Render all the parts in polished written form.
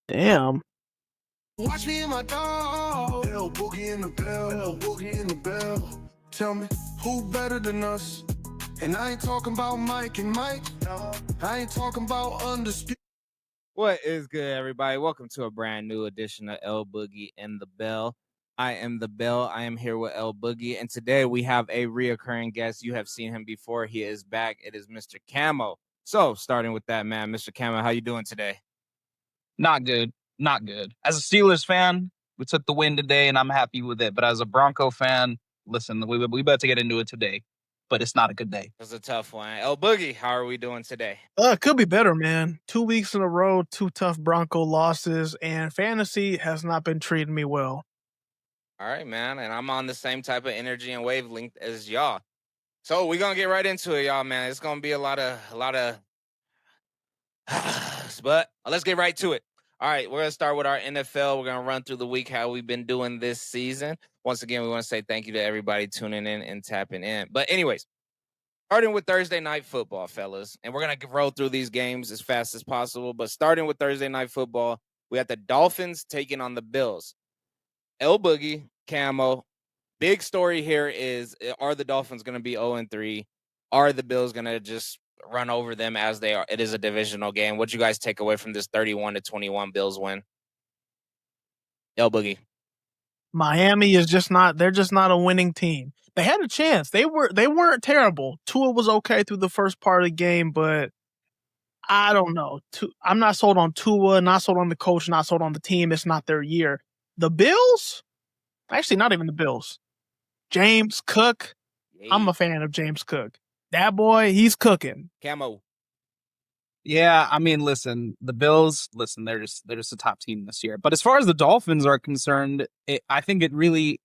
Damn. Watch me and my dog. El.boogie.and.the.bell. El.boogie.and.the.bell. Tell me, who better than us? And I ain't talking about Mike and Mike. I ain't talking about undisputed. What is good, everybody? Welcome to a brand new edition of El.Boogie and the Bell. I am the Bell. I am here with El.Boogie, and today we have a reoccurring guest. You have seen him before. He is back. It is Mr. Camo. So, starting with that, man, Mr. Camo, how you doing today? Not good. Not good. As a Steelers fan, we took the win today, and I'm happy with it. But as a Bronco fan, listen, we about to get into it today, but it's not a good day. It's a tough one. El.Boogie, how are we doing today? Could be better, man. 2 weeks in a row, 2 tough Bronco losses, and fantasy has not been treating me well. All right, man, and I'm on the same type of energy and wavelength as y'all. So we're gonna get right into it, y'all, man. It's gonna be a lot of but let's get right to it. All right, we're going to start with our NFL. We're going to run through the week, how we've been doing this season. Once again, we want to say thank you to everybody tuning in and tapping in. But anyways, starting with Thursday Night Football, fellas. And we're going to roll through these games as fast as possible. But starting with Thursday Night Football, we have the Dolphins taking on the Bills. El.Boogie, Camo. Big story here is, are the Dolphins going to be 0-3? Are the Bills going to just run over them as they are? It is a divisional game. What you guys take away from this 31-21 Bills win? El.Boogie. Miami is just not. They're just not a winning team. They had a chance. They weren't terrible. Tua was okay through the first part of the game, but I don't know. I'm not sold on Tua. Not sold on the coach. Not sold on the team. It's not their year. The Bills, actually, not even the Bills. James Cook. I'm a fan of James Cook. That boy, he's cooking. Camo. Yeah, I mean, listen, the Bills, they're just a top team this year. But as far as the Dolphins are concerned, I think it really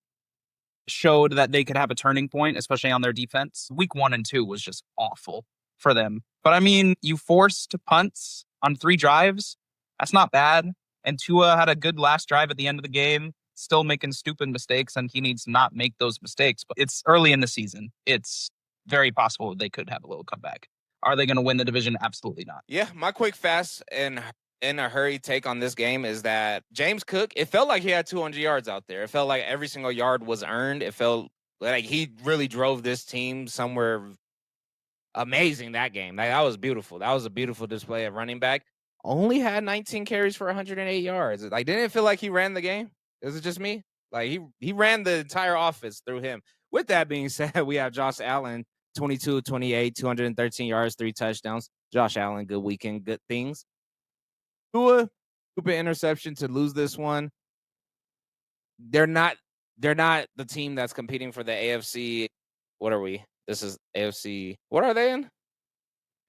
showed that they could have a turning point, especially on their defense. Week 1 and 2 was just awful for them. But I mean, you forced punts on 3 drives. That's not bad. And Tua had a good last drive at the end of the game, still making stupid mistakes, and he needs to not make those mistakes. But it's early in the season. It's very possible they could have a little comeback. Are they going to win the division? Absolutely not. Yeah, my quick, fast, and in a hurry take on this game is that James Cook, it felt like he had 200 yards out there. It felt like every single yard was earned. It felt like he really drove this team somewhere amazing that game. That was beautiful. That was a beautiful display of running back. Only had 19 carries for 108 yards. Like, didn't it feel like he ran the game? Is it just me? Like, he ran the entire offense through him. With that being said, we have Josh Allen, 22-28, 213 yards, 3 touchdowns. Josh Allen, good weekend, good things. Tua, stupid interception to lose this one. They're not the team that's competing for the AFC. What are we? This is AFC. What are they in?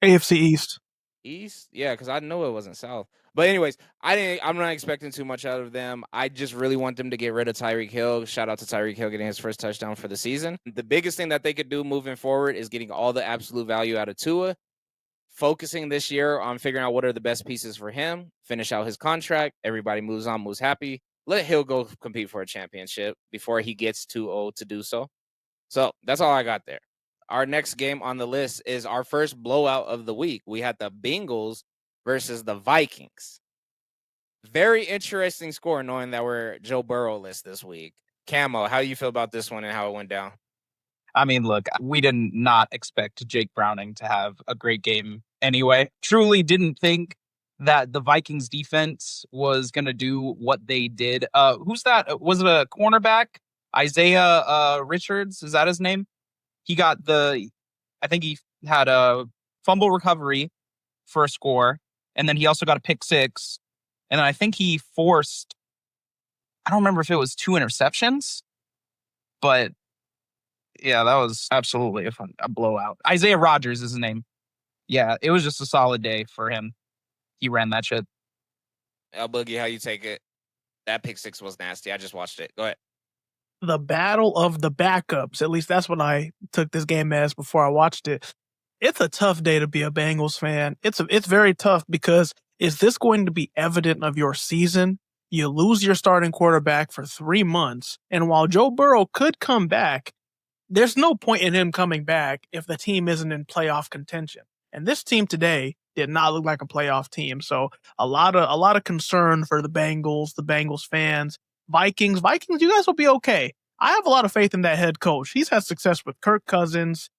AFC East. East? Yeah, because I know it wasn't South. But anyways, I'm not expecting too much out of them. I just really want them to get rid of Tyreek Hill. Shout out to Tyreek Hill getting his first touchdown for the season. The biggest thing that they could do moving forward is getting all the absolute value out of Tua, focusing this year on figuring out what are the best pieces for him, finish out his contract. Everybody moves on, moves happy. Let Hill go compete for a championship before he gets too old to do so. So that's all I got there. Our next game on the list is our first blowout of the week. We had the Bengals versus the Vikings. Very interesting score, knowing that we're Joe Burrow-less this week. Camo, how do you feel about this one and how it went down? I mean, look, we did not expect Jake Browning to have a great game anyway. Truly didn't think that the Vikings defense was going to do what they did. Who's that? Was it a cornerback? Isaiah Richards? Is that his name? I think he had a fumble recovery for a score, and then he also got a pick 6. And then I think he forced, I don't remember if it was 2 interceptions, but yeah, that was absolutely a blowout. Isaiah Rodgers is his name. Yeah, it was just a solid day for him. He ran that shit. El.Boogie, how you take it? That pick 6 was nasty. I just watched it. Go ahead. The battle of the backups. At least that's what I took this game as before I watched it. It's a tough day to be a Bengals fan. It's very tough because is this going to be evident of your season? You lose your starting quarterback for 3 months, and while Joe Burrow could come back, there's no point in him coming back if the team isn't in playoff contention. And this team today did not look like a playoff team. So a lot of concern for the Bengals fans. Vikings, you guys will be okay. I have a lot of faith in that head coach. He's had success with Kirk Cousins,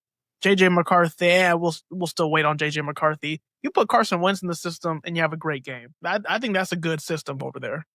JJ McCarthy. Yeah, we'll still wait on JJ McCarthy. You put Carson Wentz in the system and you have a great game. I think that's a good system over there.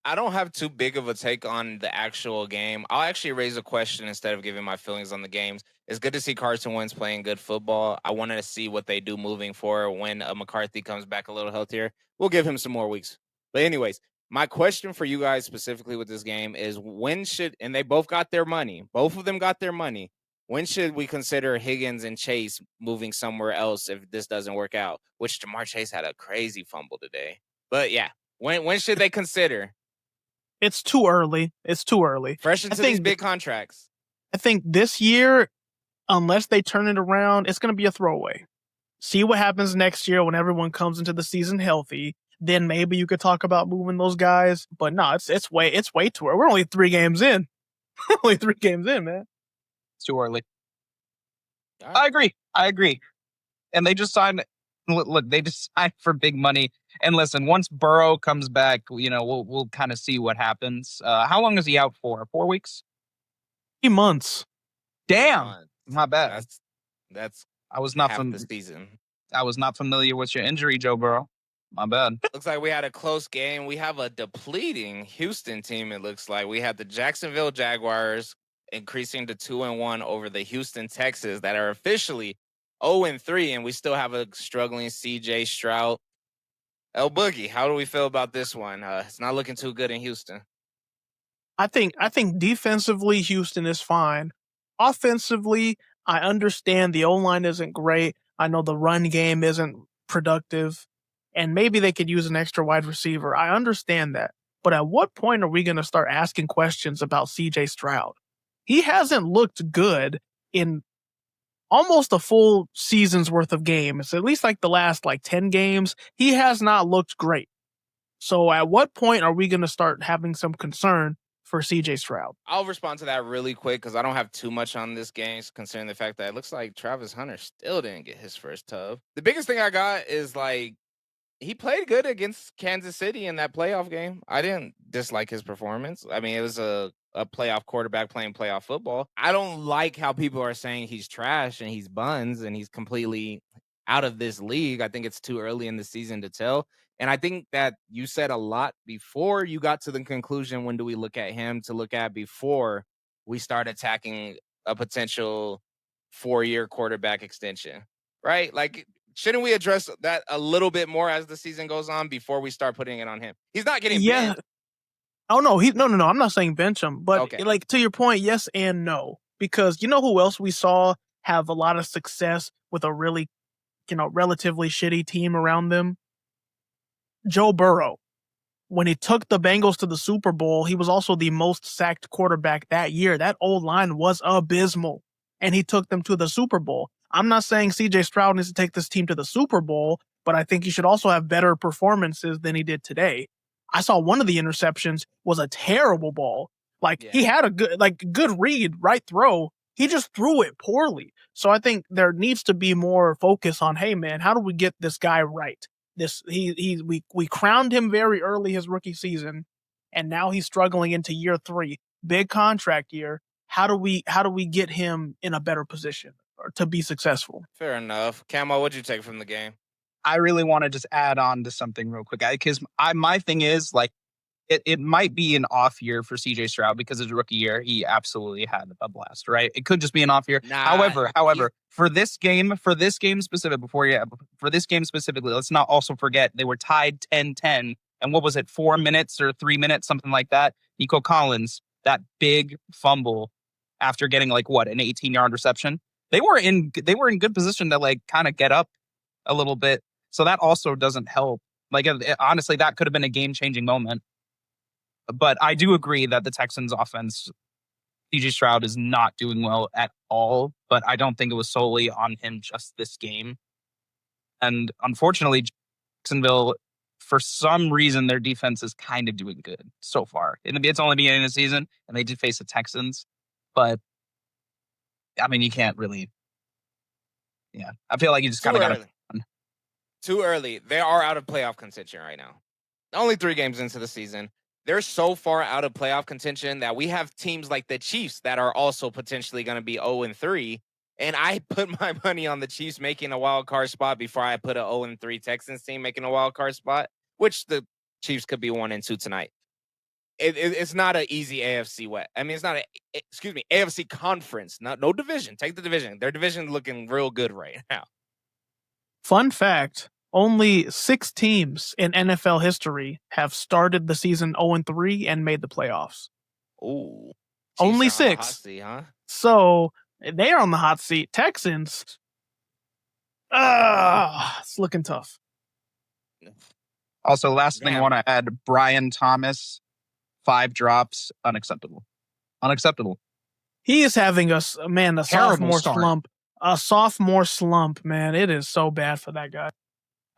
I don't have too big of a take on the actual game. I'll actually raise a question instead of giving my feelings on the games. It's good to see Carson Wentz playing good football. I wanted to see what they do moving forward when McCarthy comes back a little healthier. We'll give him some more weeks. But anyways, my question for you guys specifically with this game is and they both got their money. Both of them got their money. When should we consider Higgins and Chase moving somewhere else if this doesn't work out? Which Jamar Chase had a crazy fumble today. But yeah, when should they consider? It's too early. Fresh into these big contracts. I think this year, unless they turn it around, it's going to be a throwaway. See what happens next year when everyone comes into the season healthy. Then maybe you could talk about moving those guys. But no, it's way too early. We're only 3 games in. Only 3 games in, man. It's too early. Right. I agree. And they just signed. Look, they just signed for big money. And listen, once Burrow comes back, we'll kind of see what happens. How long is he out for? 4 weeks? 3 months. Damn, my bad. That's I was not half from the season. I was not familiar with your injury, Joe Burrow. My bad. Looks like we had a close game. We have a depleting Houston team. It looks like we had the Jacksonville Jaguars increasing to 2-1 over the Houston Texans that are officially 0-3, and we still have a struggling CJ Stroud. El.Boogie, how do we feel about this one? It's not looking too good in Houston. I think defensively Houston is fine. Offensively, I understand the O-line isn't great. I know the run game isn't productive, and maybe they could use an extra wide receiver. I understand that. But at what point are we going to start asking questions about CJ Stroud? He hasn't looked good in almost a full season's worth of games. At least like the last 10 games, he has not looked great. So at what point are we going to start having some concern for CJ Stroud? I'll respond to that really quick because I don't have too much on this game, considering the fact that it looks like Travis Hunter still didn't get his first tub. The biggest thing I got is he played good against Kansas City in that playoff game. I didn't dislike his performance. I mean, it was a playoff quarterback playing playoff football. I don't like how people are saying he's trash and he's buns and he's completely out of this league. I think it's too early in the season to tell. And I think that you said a lot before you got to the conclusion, when do we look at him, to look at before we start attacking a potential 4-year quarterback extension, right? Shouldn't we address that a little bit more as the season goes on before we start putting it on him? He's not getting benched. Oh no, no. I'm not saying bench him, but Okay. to your point, yes and no. Because you know who else we saw have a lot of success with a really, relatively shitty team around them? Joe Burrow. When he took the Bengals to the Super Bowl, he was also the most sacked quarterback that year. That old line was abysmal, and he took them to the Super Bowl. I'm not saying CJ Stroud needs to take this team to the Super Bowl, but I think he should also have better performances than he did today. I saw one of the interceptions was a terrible ball. He had a good read, right throw. He just threw it poorly. So I think there needs to be more focus on, hey man, how do we get this guy right? We crowned him very early his rookie season, and now he's struggling into year 3, big contract year. How do we get him in a better position or to be successful? Fair enough. Camo, what'd you take from the game? I really want to just add on to something real quick, because my thing is it might be an off year for CJ Stroud because his rookie year, he absolutely had a blast, right? It could just be an off year. However, for this game specifically, let's not also forget they were tied 10-10. And what was it, 4 minutes or 3 minutes, something like that? Nico Collins, that big fumble after getting an 18-yard reception. They were in good position to kind of get up a little bit. So that also doesn't help. Honestly, that could have been a game-changing moment. But I do agree that the Texans offense, CJ Stroud is not doing well at all, but I don't think it was solely on him just this game. And unfortunately, Jacksonville, for some reason, their defense is kind of doing good so far. It's only beginning of the season, and they did face the Texans. But, I mean, you can't really... Yeah, I feel like you just kind of got to... Too early. They are out of playoff contention right now. Only 3 games into the season. They're so far out of playoff contention that we have teams like the Chiefs that are also potentially going to be 0-3. And I put my money on the Chiefs making a wild card spot before I put a 0-3 Texans team making a wild card spot, which the Chiefs could be 1-2 tonight. It's not an easy AFC West. I mean, it's not AFC conference. No division. Take the division. Their division looking real good right now. Fun fact, only 6 teams in NFL history have started the season 0-3 and made the playoffs. Ooh. Only Chiefs are on the hot 6. seat, huh? So they are on the hot seat. Texans, it's looking tough. Also, last thing I Damn. want to add, Brian Thomas, 5 drops, unacceptable. Unacceptable. He is having a Terrible sophomore start. slump. A sophomore slump, man. It is so bad for that guy.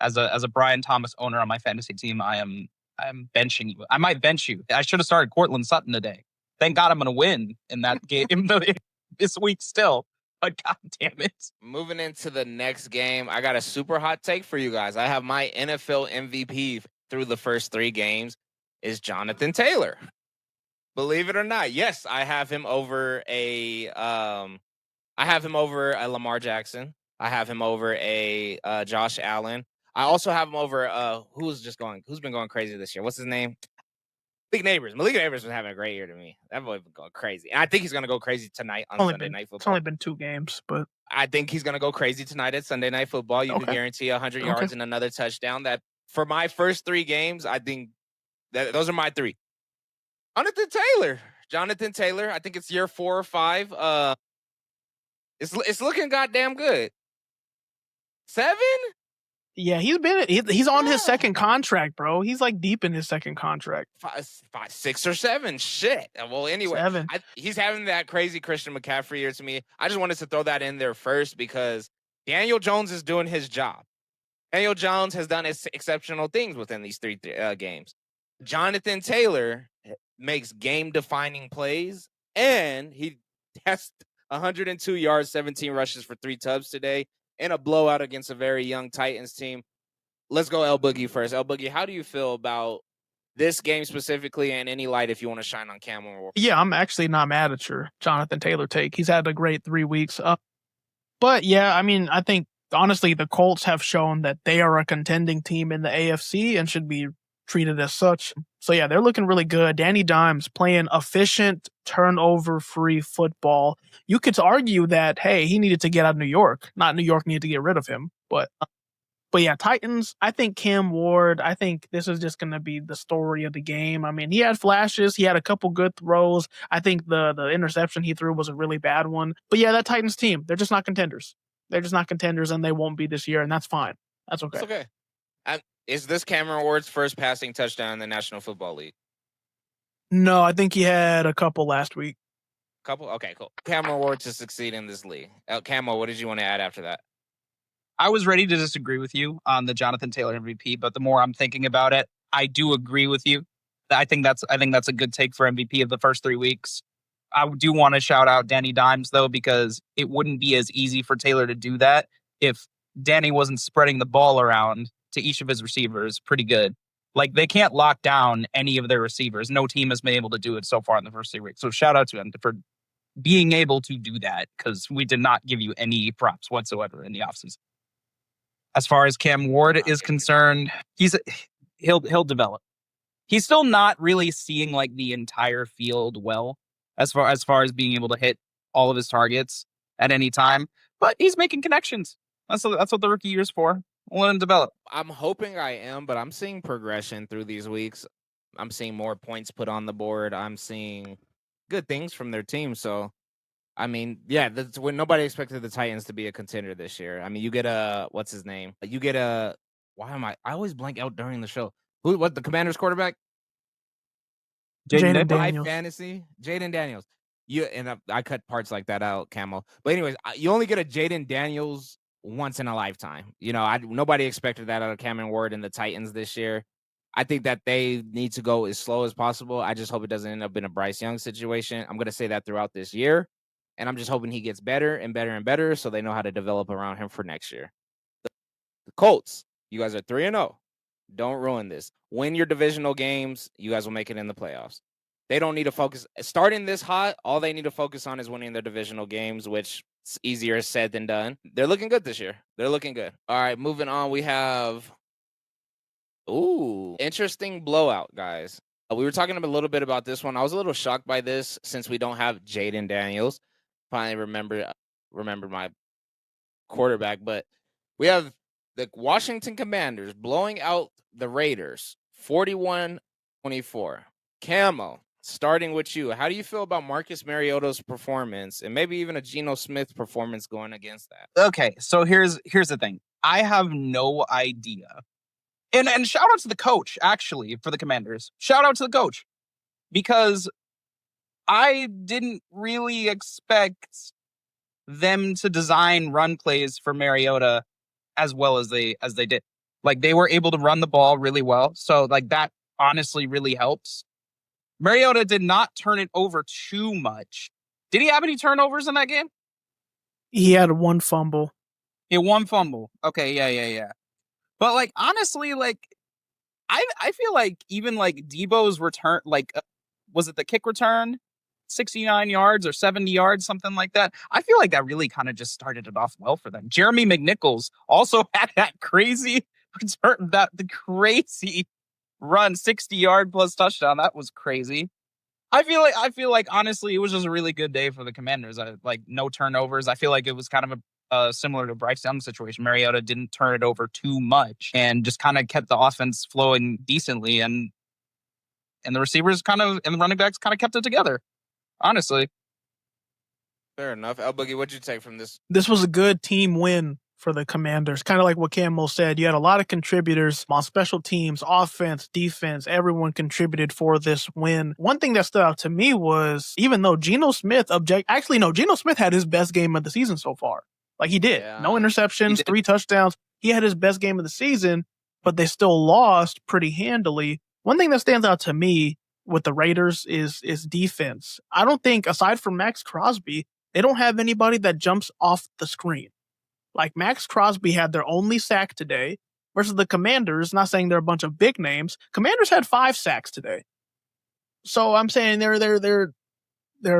As a Brian Thomas owner on my fantasy team, I am benching you. I might bench you. I should have started Cortland Sutton today. Thank God I'm going to win in that game this week still. But God damn it. Moving into the next game, I got a super hot take for you guys. I have my NFL MVP through the first 3 games is Jonathan Taylor. Believe it or not, yes, I have him over a Lamar Jackson. I have him over a Josh Allen. I also have him over who's been going crazy this year. What's his name? Malik Neighbors. Malik Neighbors been having a great year to me. That boy been going crazy. And I think he's going to go crazy tonight on Sunday Night Football. It's only been 2 games, but I think he's going to go crazy tonight at Sunday Night Football. You can guarantee 100 yards and another touchdown. That for my first 3 games, I think that those are my 3. Jonathan Taylor. I think it's year 4 or 5. It's looking goddamn good. 7? yeah, he's on his second contract, bro. He's like deep in his second contract. 5, 6 or 7. Shit. Well, anyway, 7. He's having that crazy Christian McCaffrey year to me. I just wanted to throw that in there first because Daniel Jones is doing his job. Daniel Jones has done exceptional things within these 3 games. Jonathan Taylor makes game-defining plays, and he has 102 yards, 17 rushes for 3 tubs today, in a blowout against a very young Titans team. Let's go El.Boogie first. El.Boogie, how do you feel about this game specifically, and any light if you want to shine on Cameron Ward? Yeah, I'm actually not mad at your Jonathan Taylor take. He's had a great 3 weeks. But yeah, I mean, I think honestly the Colts have shown that they are a contending team in the AFC and should be treated as such. So yeah, they're looking really good. Danny Dimes playing efficient, turnover-free football. You could argue that, hey, he needed to get out of New York. Not New York needed to get rid of him. But yeah, Titans, I think Cam Ward, I think this is just going to be the story of the game. I mean, he had flashes. He had a couple good throws. I think the interception he threw was a really bad one. But yeah, that Titans team, they're just not contenders. They're just not contenders, and they won't be this year, and that's fine. That's okay. It's okay. Is this Cameron Ward's first passing touchdown in the National Football League? No, I think he had a couple last week. Couple? Okay, cool. Cameron Ward to succeed in this league. Camo, what did you want to add after that? I was ready to disagree with you on the Jonathan Taylor MVP, but the more I'm thinking about it, I do agree with you. I think that's a good take for MVP of the first 3 weeks. I do want to shout out Danny Dimes, though, because it wouldn't be as easy for Taylor to do that if Danny wasn't spreading the ball around to each of his receivers pretty good. Like, they can't lock down any of their receivers. No team has been able to do it so far in the first 3 weeks. So shout out to him for being able to do that, because we did not give you any props whatsoever in the offseason. As far as Cam Ward is concerned, he'll develop. He's still not really seeing like the entire field well as far as being able to hit all of his targets at any time, but he's making connections. That's what the rookie year's for. Let him develop. I'm hoping I am, but I'm seeing progression through these weeks. I'm seeing more points put on the board. I'm seeing good things from their team. So, I mean, yeah, that's when nobody expected the Titans to be a contender this year. I mean, you get what's his name? You get I always blank out during the show. What the Commanders quarterback? Jaden Daniels. Fantasy, Jaden Daniels. I cut parts like that out, Camo. But anyways, you only get a Jaden Daniels once in a lifetime. You know, nobody expected that out of Cameron Ward and the Titans this year. I think that they need to go as slow as possible. I just hope it doesn't end up in a Bryce Young situation. I'm going to say that throughout this year. And I'm just hoping he gets better and better and better so they know how to develop around him for next year. The Colts, You guys are 3-0. Don't ruin this. Win your divisional games. You guys will make it in the playoffs. They don't need to focus. Starting this hot, all they need to focus on is winning their divisional games, which is easier said than done. They're looking good this year. They're looking good. All right, moving on. We have, interesting blowout, guys. We were talking a little bit about this one. I was a little shocked by this since we don't have Jaden Daniels. Finally remember my quarterback, but we have the Washington Commanders blowing out the Raiders 41-24. Camo, starting with you, how do you feel about Marcus Mariota's performance and maybe even a Geno Smith performance going against that? Okay, so here's the thing. I have no idea. And shout out to the coach, actually, for the Commanders. Shout out to the coach. Because I didn't really expect them to design run plays for Mariota as well as they did. Like, they were able to run the ball really well. So, like, that honestly really helps. Mariota did not turn it over too much. Did he have any turnovers in that game? He had one fumble. He had one fumble. Okay, yeah. But, like, honestly, like, I feel like even, like, Debo's return, like, was it the kick return? 69 yards or 70 yards, something like that. I feel like that really kind of just started it off well for them. Jeremy McNichols also had that crazy return, the crazy run, 60-yard plus touchdown. That was crazy. I feel like honestly, it was just a really good day for the Commanders. Like, no turnovers. I feel like it was kind of similar to Bryce Young's situation. Mariota didn't turn it over too much and just kind of kept the offense flowing decently, and the receivers and the running backs kind of kept it together. Honestly. Fair enough. El.boogie, what'd you take from this? This was a good team win for the Commanders. Kind of like what Camo said. You had a lot of contributors on special teams, offense, defense. Everyone contributed for this win. One thing that stood out to me was, even though Geno Smith Geno Smith had his best game of the season so far. Like, he did. Yeah. No interceptions, 3 touchdowns. He had his best game of the season, but they still lost pretty handily. One thing that stands out to me with the Raiders is defense. I don't think, aside from Max Crosby, they don't have anybody that jumps off the screen. Like, Max Crosby had their only sack today versus the Commanders. Not saying they're a bunch of big names. Commanders had 5 sacks today. So I'm saying they're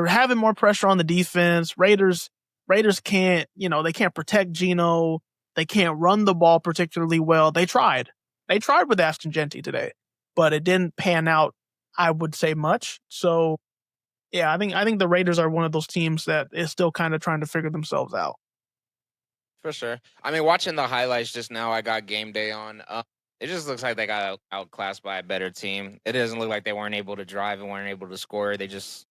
having more pressure on the defense. Raiders can't, they can't protect Geno. They can't run the ball particularly well. They tried with Ashton Genty today, but it didn't pan out, I would say, much. So yeah, I think the Raiders are one of those teams that is still kind of trying to figure themselves out. For sure. I mean, watching the highlights just now, I got game day on. It just looks like they got outclassed by a better team. It doesn't look like they weren't able to drive and weren't able to score. They just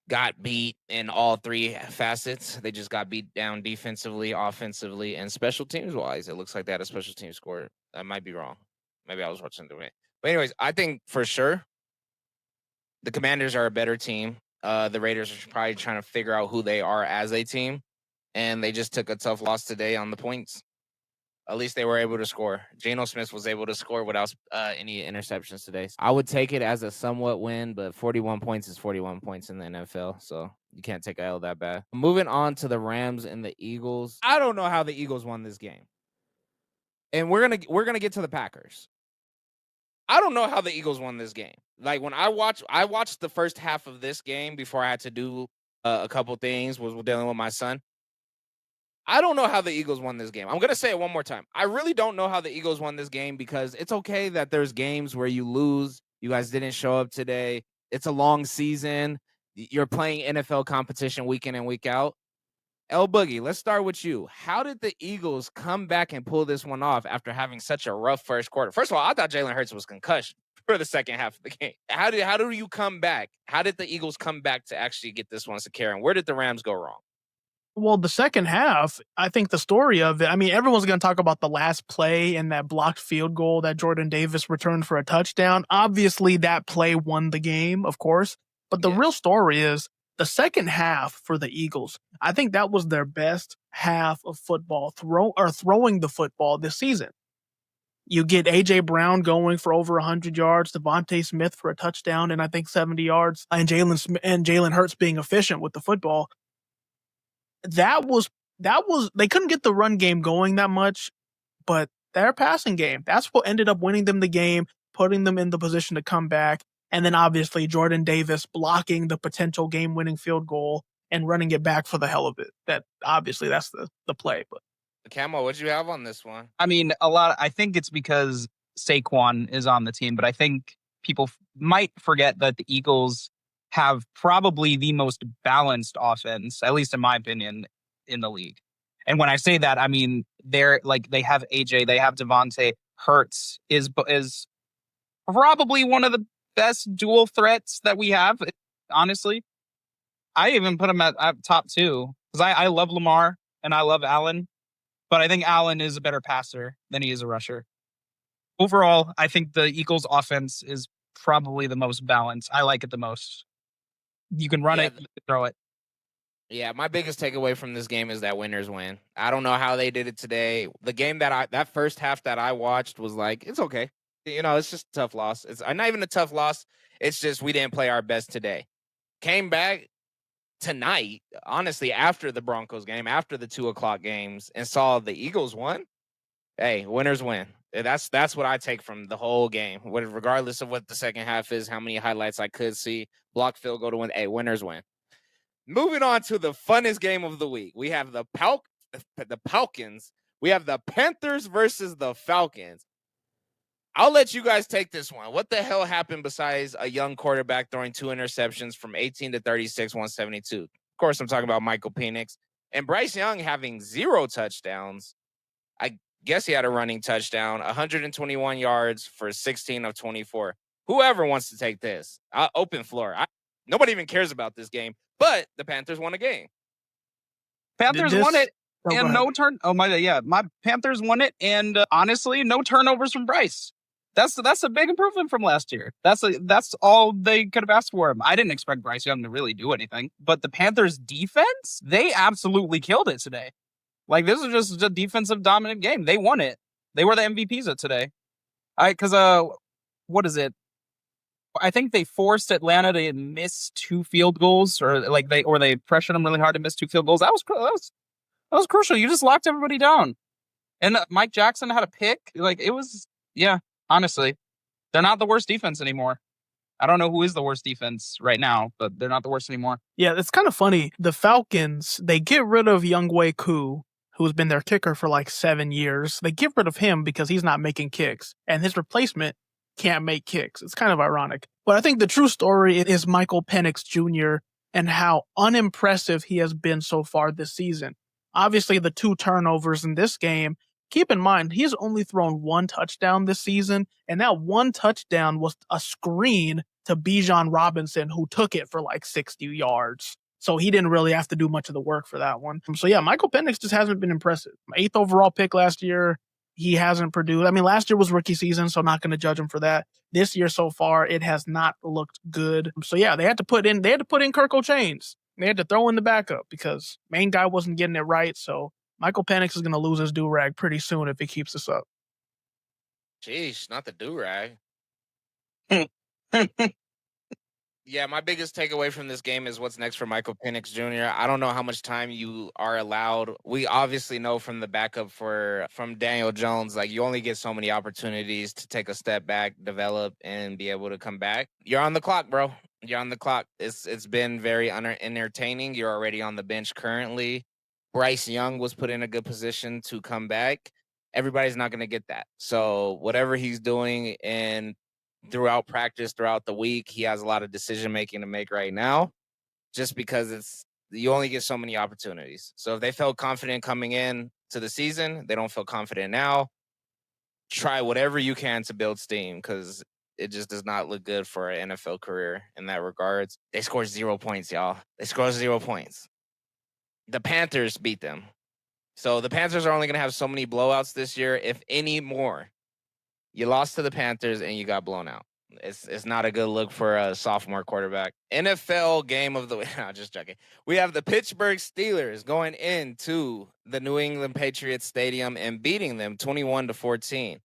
got beat in all 3 facets. They just got beat down defensively, offensively, and special teams wise. It looks like they had a special team score. I might be wrong. Maybe I was watching the way. But anyways, I think for sure the Commanders are a better team. The Raiders are probably trying to figure out who they are as a team, and they just took a tough loss today on the points. At least they were able to score. Geno Smith was able to score without any interceptions today. I would take it as a somewhat win, but 41 points is 41 points in the NFL, so you can't take a L that bad. Moving on to the Rams and the Eagles. I don't know how the Eagles won this game. And we're gonna get to the Packers. I don't know how the Eagles won this game. Like, when I watched the first half of this game before I had to do a couple things, was dealing with my son. I don't know how the Eagles won this game. I'm going to say it one more time. I really don't know how the Eagles won this game, because it's okay that there's games where you lose. You guys didn't show up today. It's a long season. You're playing NFL competition week in and week out. El.boogie, let's start with you. How did the Eagles come back and pull this one off after having such a rough first quarter? First of all, I thought Jalen Hurts was concussed for the second half of the game. How do you come back? How did the Eagles come back to actually get this one secure? And where did the Rams go wrong? Well, the second half, I think the story of it, I mean, everyone's going to talk about the last play and that blocked field goal that Jordan Davis returned for a touchdown. Obviously, that play won the game, of course. But the real story is the second half for the Eagles. I think that was their best half of football, throwing the football this season. You get A.J. Brown going for over 100 yards, Devontae Smith for a touchdown and I think 70 yards, and Jalen Hurts being efficient with the football. That was they couldn't get the run game going that much, but their passing game. That's what ended up winning them the game, putting them in the position to come back. And then obviously Jordan Davis blocking the potential game-winning field goal and running it back for the hell of it. That obviously that's the play. But Camo, what'd you have on this one? I mean, I think it's because Saquon is on the team, but I think people might forget that the Eagles have probably the most balanced offense, at least in my opinion, in the league. And when I say that, I mean they have AJ, they have Devontae. Hurts is probably one of the best dual threats that we have. Honestly, I even put him at top 2 because I love Lamar and I love Allen, but I think Allen is a better passer than he is a rusher. Overall, I think the Eagles' offense is probably the most balanced. I like it the most. You can run it, you can throw it. Yeah, my biggest takeaway from this game is that winners win. I don't know how they did it today. The game that first half that I watched was like, it's okay. It's just a tough loss. It's not even a tough loss. It's just we didn't play our best today. Came back tonight, honestly, after the Broncos game, after the 2:00 games, and saw the Eagles won. Hey, winners win. That's what I take from the whole game. Regardless of what the second half is, how many highlights I could see, block field goal to win. Hey, winners win. Moving on to the funnest game of the week. We have the Falcons. We have the Panthers versus the Falcons. I'll let you guys take this one. What the hell happened besides a young quarterback throwing 2 interceptions from 18 to 36, 172? Of course, I'm talking about Michael Penix. And Bryce Young having 0 touchdowns. I guess he had a running touchdown, 121 yards for 16 of 24. Whoever wants to take this, open floor. Nobody even cares about this game, but the Panthers won a game. Panthers won it, and my Panthers won it, and honestly, no turnovers from Bryce. That's a big improvement from last year. That's all they could have asked for him. I didn't expect Bryce Young to really do anything, but the Panthers defense, they absolutely killed it today. Like, this is just a defensive dominant game. They won it. They were the MVPs of today. What is it? I think they forced Atlanta to miss 2 field goals, or they pressured them really hard to miss 2 field goals. That was crucial. You just locked everybody down. And Mike Jackson had a pick. Honestly, they're not the worst defense anymore. I don't know who is the worst defense right now, but they're not the worst anymore. Yeah, it's kind of funny. The Falcons, they get rid of Younghoe Koo, who's been their kicker for like 7 years. They get rid of him because he's not making kicks, and his replacement can't make kicks. It's kind of ironic. But I think the true story is Michael Penix Jr. and how unimpressive he has been so far this season. Obviously, the 2 turnovers in this game, keep in mind, he's only thrown 1 touchdown this season, and that 1 touchdown was a screen to Bijan Robinson, who took it for like 60 yards. So he didn't really have to do much of the work for that one. So yeah, Michael Penix just hasn't been impressive. 8th overall pick last year, he hasn't produced. I mean, last year was rookie season, so I'm not going to judge him for that. This year so far, it has not looked good. So yeah, they had to put in Kirk O'Chains. They had to throw in the backup because main guy wasn't getting it right. So Michael Penix is going to lose his do-rag pretty soon if he keeps this up. Jeez, not the do-rag. Yeah, my biggest takeaway from this game is what's next for Michael Penix Jr. I don't know how much time you are allowed. We obviously know from the backup from Daniel Jones, like, you only get so many opportunities to take a step back, develop, and be able to come back. You're on the clock, bro. You're on the clock. It's been very entertaining. You're already on the bench currently. Bryce Young was put in a good position to come back. Everybody's not going to get that. So whatever he's doing throughout practice, throughout the week, he has a lot of decision making to make right now, just because you only get so many opportunities. So if they felt confident coming in to the season, they don't feel confident now. Try whatever you can to build steam, because it just does not look good for an NFL career in that regards. They scored 0 points, y'all. They scored 0 points. The Panthers beat them. So the Panthers are only going to have so many blowouts this year, if any more. You lost to the Panthers and you got blown out. It's not a good look for a sophomore quarterback. NFL game of the week. No, just joking. We have the Pittsburgh Steelers going into the New England Patriots Stadium and beating them 21-14.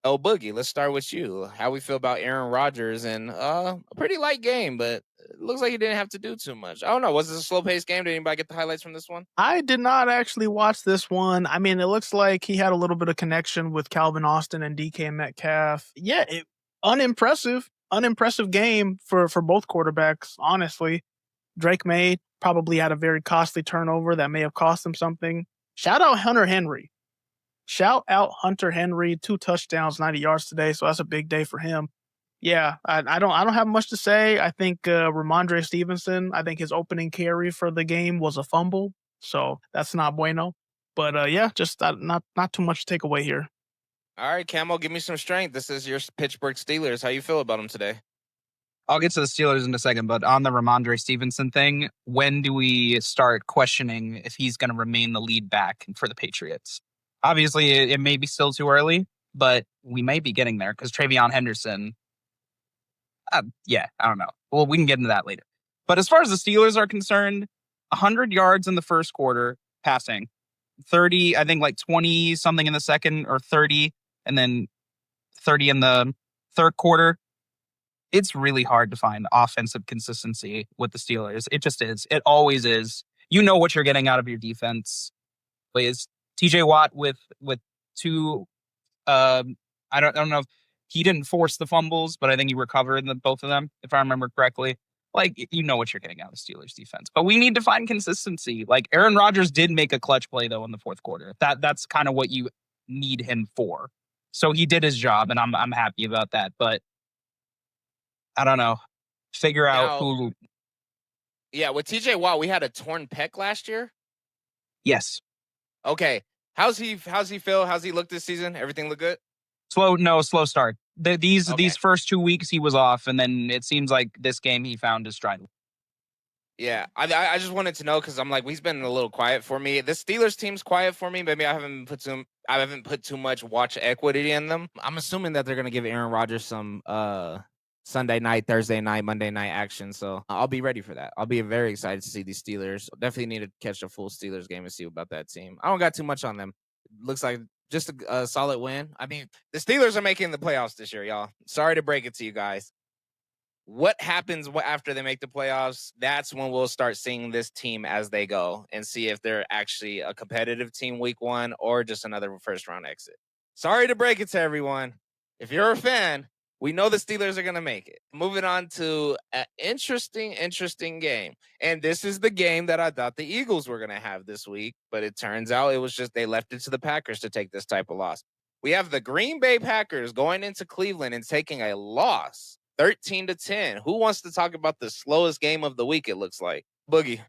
El.Boogie, let's start with you. How we feel about Aaron Rodgers and a pretty light game, but looks like he didn't have to do too much. I don't know. Was this a slow-paced game? Did anybody get the highlights from this one? I did not actually watch this one. I mean, it looks like he had a little bit of connection with Calvin Austin and DK Metcalf. Yeah, unimpressive game for both quarterbacks, honestly. Drake May probably had a very costly turnover that may have cost him something. Shout out Hunter Henry. 2 touchdowns, 90 yards today, so that's a big day for him. Yeah, I don't have much to say. I think Ramondre Stevenson, I think his opening carry for the game was a fumble, so that's not bueno. But yeah, just not too much to take away here. All right, Camo, give me some strength. This is your Pittsburgh Steelers. How you feel about them today? I'll get to the Steelers in a second, but on the Ramondre Stevenson thing, when do we start questioning if he's going to remain the lead back for the Patriots? Obviously, it may be still too early, but we may be getting there because Travion Henderson, yeah, I don't know. Well, we can get into that later. But as far as the Steelers are concerned, 100 yards in the first quarter passing, 30, I think like 20 something in the second or 30, and then 30 in the third quarter. It's really hard to find offensive consistency with the Steelers. It just is. It always is. You know what you're getting out of your defense. Is TJ Watt with two, I don't know if he didn't force the fumbles, but I think he recovered both of them, if I remember correctly. Like, you know what you're getting out of Steelers defense. But we need to find consistency. Like, Aaron Rodgers did make a clutch play, though, in the fourth quarter. That's kind of what you need him for. So he did his job, and I'm happy about that. But I don't know. Figure out who. Yeah, with TJ Watt, we had a torn pec last year. Yes. Okay. How's he feel? How's he look this season? Everything look good? Slow start. These first 2 weeks he was off, and then it seems like this game he found his stride. Yeah, I just wanted to know because I'm like, he's been a little quiet for me. The Steelers team's quiet for me. Maybe I haven't put too much watch equity in them. I'm assuming that they're gonna give Aaron Rodgers some Sunday night, Thursday night, Monday night action. So I'll be ready for that. I'll be very excited to see these Steelers. Definitely need to catch a full Steelers game and see about that team. I don't got too much on them. Looks like just a solid win. I mean, the Steelers are making the playoffs this year, y'all. Sorry to break it to you guys. What happens after they make the playoffs? That's when we'll start seeing this team as they go and see if they're actually a competitive team week one or just another first round exit. Sorry to break it to everyone. If you're a fan, we know the Steelers are going to make it. Moving on to an interesting game. And this is the game that I thought the Eagles were going to have this week, but it turns out it was just they left it to the Packers to take this type of loss. We have the Green Bay Packers going into Cleveland and taking a loss, 13-10. Who wants to talk about the slowest game of the week, it looks like? Boogie.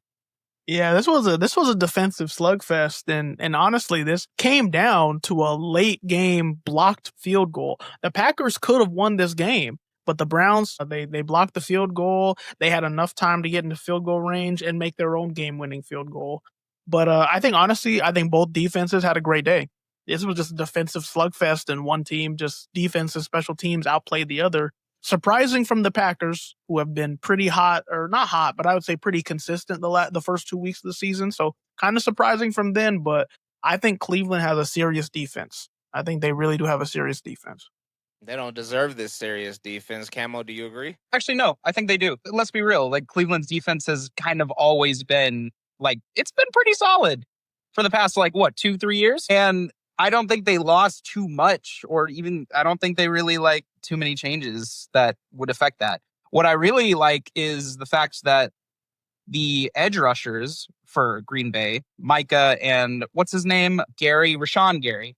Yeah, this was a defensive slugfest, and honestly, this came down to a late game blocked field goal. The Packers could have won this game, but the Browns they blocked the field goal. They had enough time to get into field goal range and make their own game-winning field goal. But I think both defenses had a great day. This was just a defensive slugfest, and one team, just defense and special teams, outplayed the other. Surprising from the Packers, who have been pretty hot, or not hot, but I would say pretty consistent the first 2 weeks of the season. So kind of surprising from then, but I think Cleveland has a serious defense. I think they really do have a serious defense. They don't deserve this serious defense. Camo, do you agree? Actually, no, I think they do. Let's be real. Like, Cleveland's defense has kind of always been, like, it's been pretty solid for the past, 2-3 years. And I don't think they lost too much, or even I don't think they really too many changes that would affect that. What I really like is the fact that the edge rushers for Green Bay, Micah and what's his name? Rashawn Gary.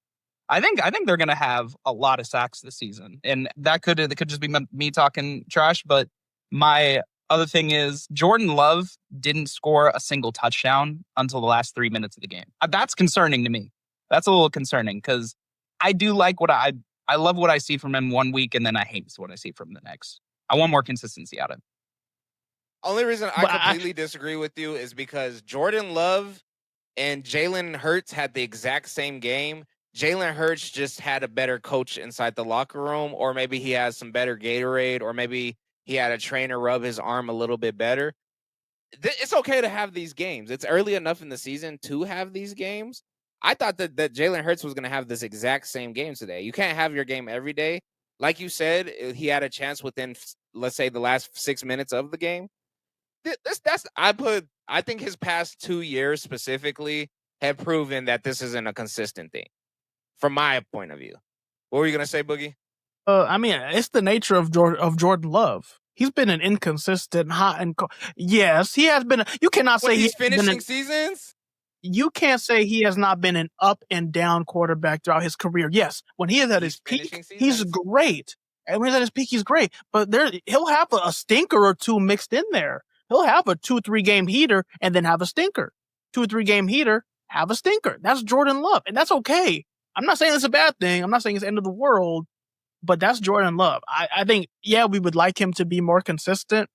I think they're going to have a lot of sacks this season. And that could just be me talking trash, but my other thing is Jordan Love didn't score a single touchdown until the last 3 minutes of the game. That's concerning to me. That's a little concerning because I do like I love what I see from him 1 week, and then I hate what I see from the next. I want more consistency out of him. Only reason I completely disagree with you is because Jordan Love and Jalen Hurts had the exact same game. Jalen Hurts just had a better coach inside the locker room, or maybe he has some better Gatorade, or maybe he had a trainer rub his arm a little bit better. It's okay to have these games. It's early enough in the season to have these games. I thought that Jalen Hurts was going to have this exact same game today. You can't have your game every day. Like you said, he had a chance within, let's say, the last 6 minutes of the game. I think his past 2 years specifically have proven that this isn't a consistent thing from my point of view. What were you gonna say, Boogie? I mean, it's the nature of Jordan Love. He's been an inconsistent, hot and cold. Yes, he has been. You cannot say He's he's been finishing seasons. You can't say he has not been an up and down quarterback throughout his career. Yes, when he is at his peak, he's great. And when he's at his peak, he's great. But he'll have a stinker or two mixed in there. He'll have a 2-3 game heater and then have a stinker. 2-3 game heater, have a stinker. That's Jordan Love, and that's okay. I'm not saying it's a bad thing. I'm not saying it's the end of the world, but that's Jordan Love. I think, yeah, we would like him to be more consistent.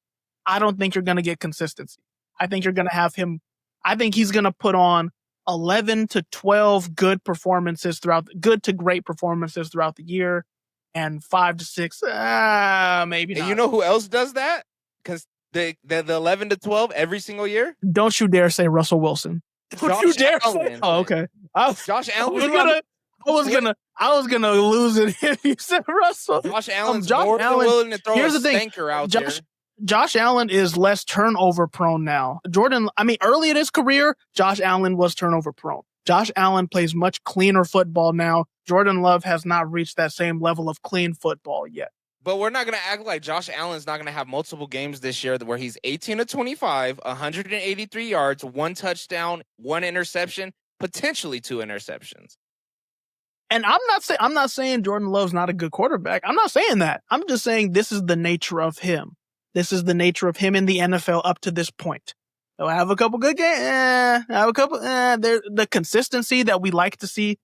I don't think you're going to get consistency. I think you're going to have him. I think he's going to put on 11 to 12 good to great performances throughout the year, and 5 to 6, maybe not. And you know who else does that? Because the 11 to 12 every single year? Don't you dare say Russell Wilson. Don't you dare say. Oh, okay. Josh Allen. I was gonna lose it if you said Russell. Josh Allen's more than willing to throw a stinker out there. Josh Allen is less turnover prone now. Early in his career, Josh Allen was turnover prone. Josh Allen plays much cleaner football now. Jordan Love has not reached that same level of clean football yet. But we're not going to act like Josh Allen's not going to have multiple games this year where he's 18 to 25, 183 yards, 1 touchdown, 1 interception, potentially 2 interceptions. And I'm not saying Jordan Love's not a good quarterback. I'm not saying that. I'm just saying this is the nature of him. This is the nature of him in the NFL up to this point. He'll have a couple good games. The consistency that we like to see,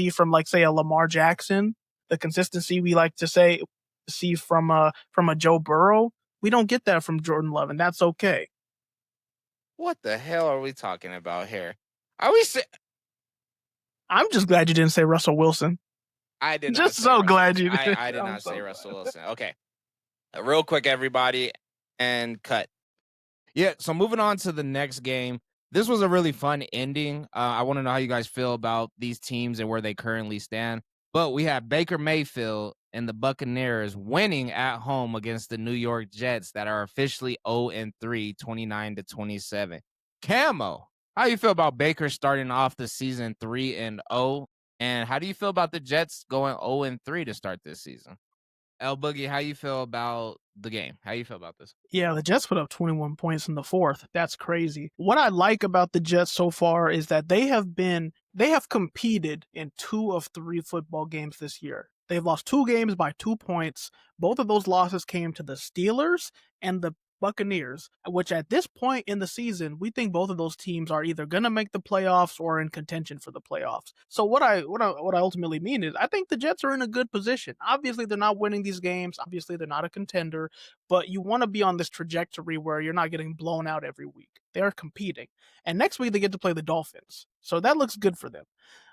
from, like, say, a Lamar Jackson, the consistency we like to see from a Joe Burrow, we don't get that from Jordan Love, and that's okay. What the hell are we talking about here? I'm just glad you didn't say Russell Wilson. I did not. Just so glad you did. I did not say Russell Wilson. Okay. Real quick, everybody, and cut. Yeah, so moving on to the next game. This was a really fun ending. I want to know how you guys feel about these teams and where they currently stand. But we have Baker Mayfield and the Buccaneers winning at home against the New York Jets that are officially 0-3, 29-27. Camo, how do you feel about Baker starting off the season 3-0? And how do you feel about the Jets going 0-3 to start this season? El.Boogie, how you feel about the game? How you feel about this? Yeah, the Jets put up 21 points in the fourth. That's crazy. What I like about the Jets so far is that they have competed in 2 of 3 football games this year. They've lost 2 games by 2 points. Both of those losses came to the Steelers and the Buccaneers, which at this point in the season, we think both of those teams are either going to make the playoffs or in contention for the playoffs. So what I ultimately mean is I think the Jets are in a good position. Obviously, they're not winning these games. Obviously, they're not a contender, but you want to be on this trajectory where you're not getting blown out every week. They're competing. And next week, they get to play the Dolphins. So that looks good for them.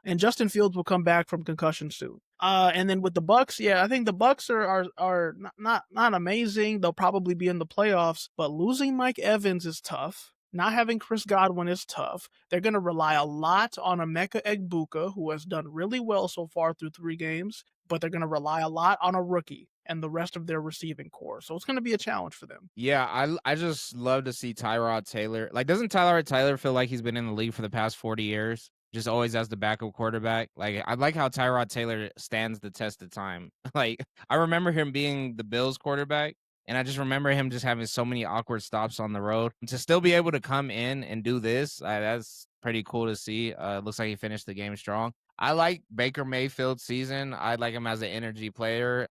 And Justin Fields will come back from concussion soon. And then with the Bucks, yeah, I think the Bucks are not amazing. They'll probably be in the playoffs, but losing Mike Evans is tough. Not having Chris Godwin is tough. They're going to rely a lot on Emeka Egbuka, who has done really well so far through 3 games, but they're going to rely a lot on a rookie and the rest of their receiving core. So it's going to be a challenge for them. Yeah, I just love to see Tyrod Taylor. Like, doesn't Tyrod Taylor feel like he's been in the league for the past 40 years? Just always as the backup quarterback. Like, I like how Tyrod Taylor stands the test of time. Like, I remember him being the Bills quarterback, and I just remember him just having so many awkward stops on the road. To still be able to come in and do this, that's pretty cool to see. Looks like he finished the game strong. I like Baker Mayfield's season. I like him as an energy player.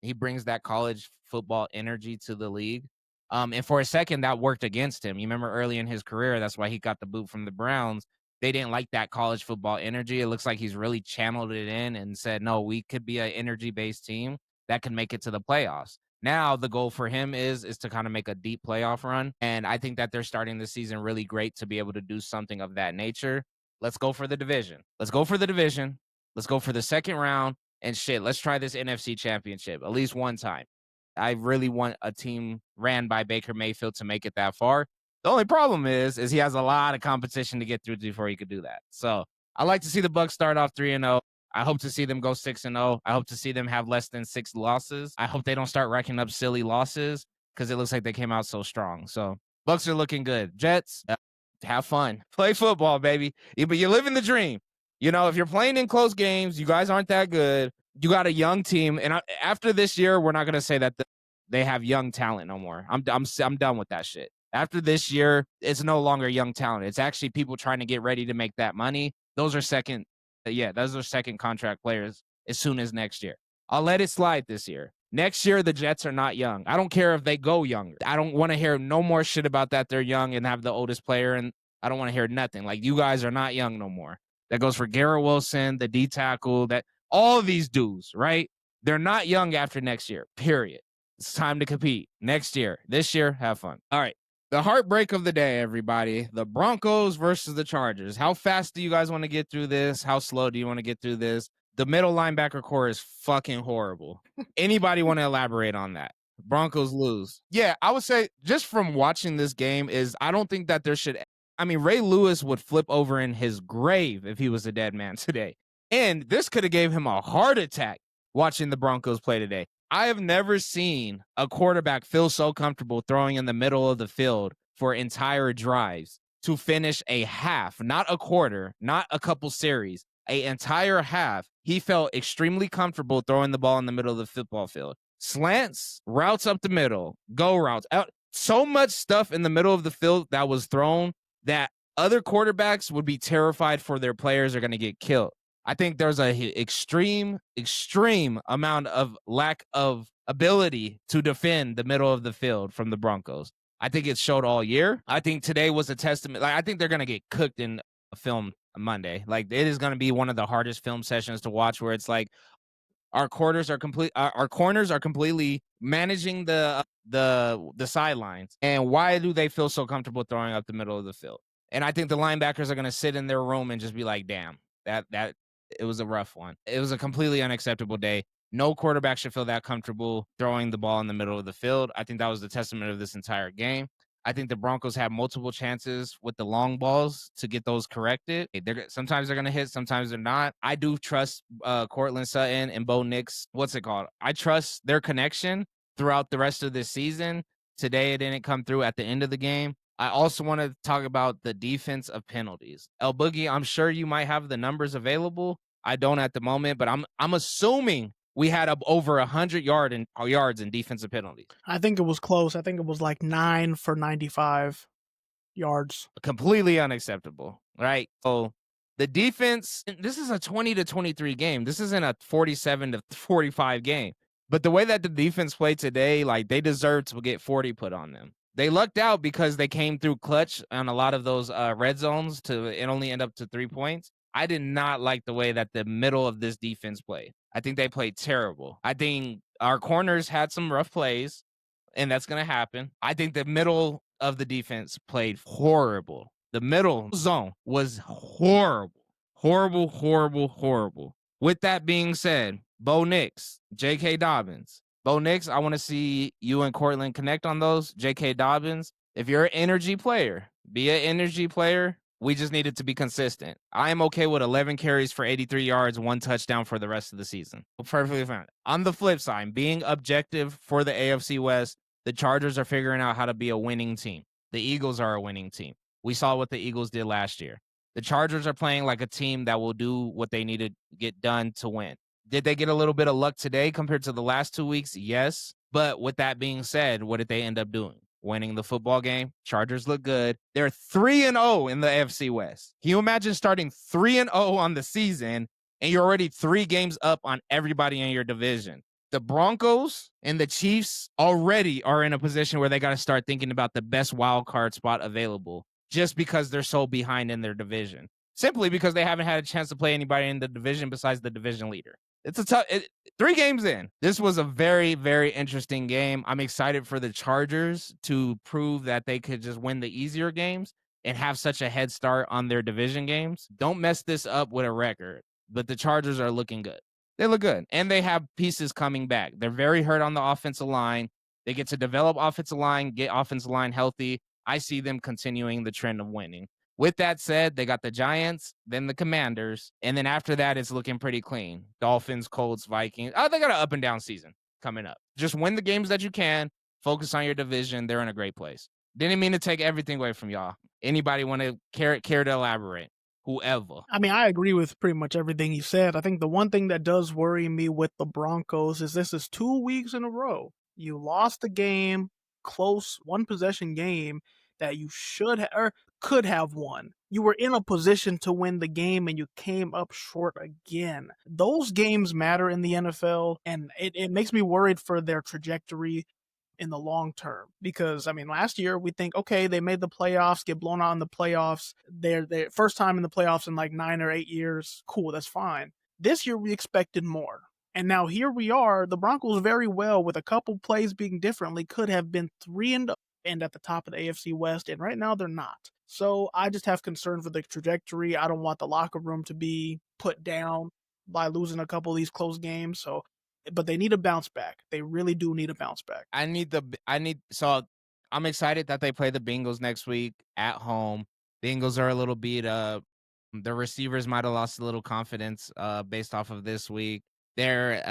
He brings that college football energy to the league. And for a second, that worked against him. You remember early in his career, that's why he got the boot from the Browns. They didn't like that college football energy. It looks like he's really channeled it in and said, no, we could be an energy-based team that can make it to the playoffs. Now, the goal for him is to kind of make a deep playoff run. And I think that they're starting the season really great to be able to do something of that nature. Let's go for the division. Let's go for the second round. And shit, let's try this NFC Championship at least one time. I really want a team ran by Baker Mayfield to make it that far. The only problem is he has a lot of competition to get through before he could do that. So I like to see the Bucs start off 3-0. I hope to see them go 6-0. I hope to see them have less than 6 losses. I hope they don't start racking up silly losses. because it looks like they came out so strong. So Bucks are looking good. Jets, have fun. Play football, baby. But you're living the dream. You know, if you're playing in close games, you guys aren't that good. You got a young team. And after this year, we're not going to say that they have young talent no more. I'm done with that shit. After this year, it's no longer young talent. It's actually people trying to get ready to make that money. Those are second contract players as soon as next year. I'll let it slide this year. Next year, the Jets are not young. I don't care if they go younger. I don't want to hear no more shit about that they're young and have the oldest player, and I don't want to hear nothing. Like, you guys are not young no more. That goes for Garrett Wilson, the D tackle, that all of these dudes, right? They're not young after next year, period. It's time to compete next year. This year, have fun. All right. The heartbreak of the day, everybody. The Broncos versus the Chargers. How fast do you guys want to get through this? How slow do you want to get through this? The middle linebacker core is fucking horrible. Anybody want to elaborate on that? Broncos lose. Yeah, I would say just from watching this game is I don't think that there should. I mean, Ray Lewis would flip over in his grave if he was a dead man today. And this could have gave him a heart attack watching the Broncos play today. I have never seen a quarterback feel so comfortable throwing in the middle of the field for entire drives to finish a half, not a quarter, not a couple series, an entire half. He felt extremely comfortable throwing the ball in the middle of the football field. Slants, routes up the middle, go routes, out. So much stuff in the middle of the field that was thrown that other quarterbacks would be terrified for their players are going to get killed. I think there's a extreme amount of lack of ability to defend the middle of the field from the Broncos. I think it showed all year. I think today was a testament. Like, I think they're going to get cooked in a film Monday. Like, it is going to be one of the hardest film sessions to watch where it's like our corners are completely managing the sidelines. And why do they feel so comfortable throwing up the middle of the field? And I think the linebackers are going to sit in their room and just be like, damn, that it was a rough one. It was a completely unacceptable day. No quarterback should feel that comfortable throwing the ball in the middle of the field. I think that was the testament of this entire game. I think the Broncos had multiple chances with the long balls to get those corrected. Sometimes they're going to hit, sometimes they're not. I do trust Cortland Sutton and Bo Nix. I trust their connection throughout the rest of this season. Today, it didn't come through at the end of the game. I also want to talk about the defense of penalties. El.boogie, I'm sure you might have the numbers available. I don't at the moment, but I'm assuming we had up over 100 yards in defensive penalties. I think it was close. I think it was like 9 for 95 yards. Completely unacceptable, right? So the defense, this is a 20-23 game. This isn't a 47-45 game. But the way that the defense played today, like, they deserve to get 40 put on them. They lucked out because they came through clutch on a lot of those red zones to it only end up to 3 points. I did not like the way that the middle of this defense played. I think they played terrible. I think our corners had some rough plays, and that's going to happen. I think the middle of the defense played horrible. The middle zone was horrible. Horrible, horrible, horrible. With that being said, Bo Nix, J.K. Dobbins. Bo Nix, I want to see you and Cortland connect on those. J.K. Dobbins, if you're an energy player, be an energy player. We just need it to be consistent. I am okay with 11 carries for 83 yards, 1 touchdown for the rest of the season. Perfectly fine. On the flip side, being objective for the AFC West, the Chargers are figuring out how to be a winning team. The Eagles are a winning team. We saw what the Eagles did last year. The Chargers are playing like a team that will do what they need to get done to win. Did they get a little bit of luck today compared to the last 2 weeks? Yes. But with that being said, what did they end up doing? Winning the football game. Chargers look good. They're 3-0 in the AFC West. Can you imagine starting 3-0 on the season and you're already 3 games up on everybody in your division? The Broncos and the Chiefs already are in a position where they got to start thinking about the best wild card spot available just because they're so behind in their division. Simply because they haven't had a chance to play anybody in the division besides the division leader. It's a tough 3 games in. This was a very, very interesting game. I'm excited for the Chargers to prove that they could just win the easier games and have such a head start on their division games. Don't mess this up with a record, but the Chargers are looking good. They look good, and they have pieces coming back. They're very hurt on the offensive line. They get to develop offensive line, get offensive line healthy. I see them continuing the trend of winning. With that said, they got the Giants, then the Commanders, and then after that, it's looking pretty clean. Dolphins, Colts, Vikings. Oh, they got an up and down season coming up. Just win the games that you can, Focus on your division. They're in a great place. Didn't mean to take everything away from y'all. Anybody want to care to elaborate? Whoever. I mean, I agree with pretty much everything he said. I think the one thing that does worry me with the Broncos is this is 2 weeks in a row. You lost a game, close, one possession game that you should or could have won. You were in a position to win the game and you came up short again. Those games matter in the NFL, and it makes me worried for their trajectory in the long term. Because I mean, last year we think, okay, they made the playoffs, get blown out in the playoffs. They're first time in the playoffs in like 9 or 8 years. Cool, that's fine. This year we expected more. And now here we are. The Broncos very well, with a couple plays being differently, could have been 3-0 and at the top of the AFC West, and right now they're not. So I just have concern for the trajectory. I don't want the locker room to be put down by losing a couple of these close games. So, but they need a bounce back. They really do need a bounce back. So I'm excited that they play the Bengals next week at home. Bengals are a little beat up. The receivers might have lost a little confidence based off of this week. Their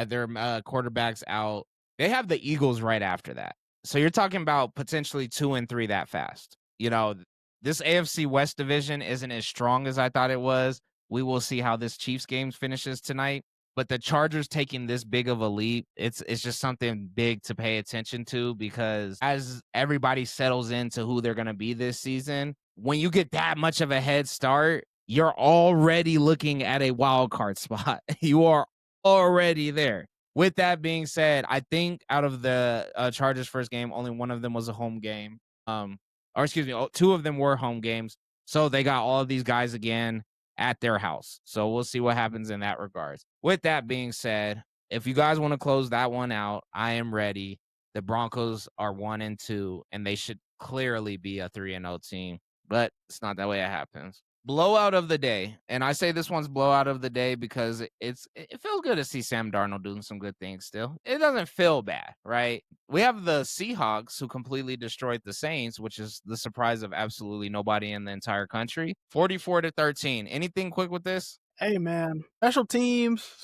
quarterback's out. They have the Eagles right after that. So you're talking about potentially 2 and 3 that fast. You know, this AFC West division isn't as strong as I thought it was. We will see how this Chiefs game finishes tonight. But the Chargers taking this big of a leap, it's just something big to pay attention to, because as everybody settles into who they're going to be this season, when you get that much of a head start, you're already looking at a wild card spot. You are already there. With that being said, I think out of the Chargers' first game, only one of them was a home game. Or excuse me, 2 of them were home games. So they got all of these guys again at their house. So we'll see what happens in that regards. With that being said, if you guys want to close that one out, I am ready. The Broncos are 1 and 2, and they should clearly be a 3-0 team, but it's not that way it happens. Blowout of the day. And I say this one's blowout of the day because it feels good to see Sam Darnold doing some good things still. It doesn't feel bad, right? We have the Seahawks, who completely destroyed the Saints, which is the surprise of absolutely nobody in the entire country. 44-13. Anything quick with this? Hey man, special teams.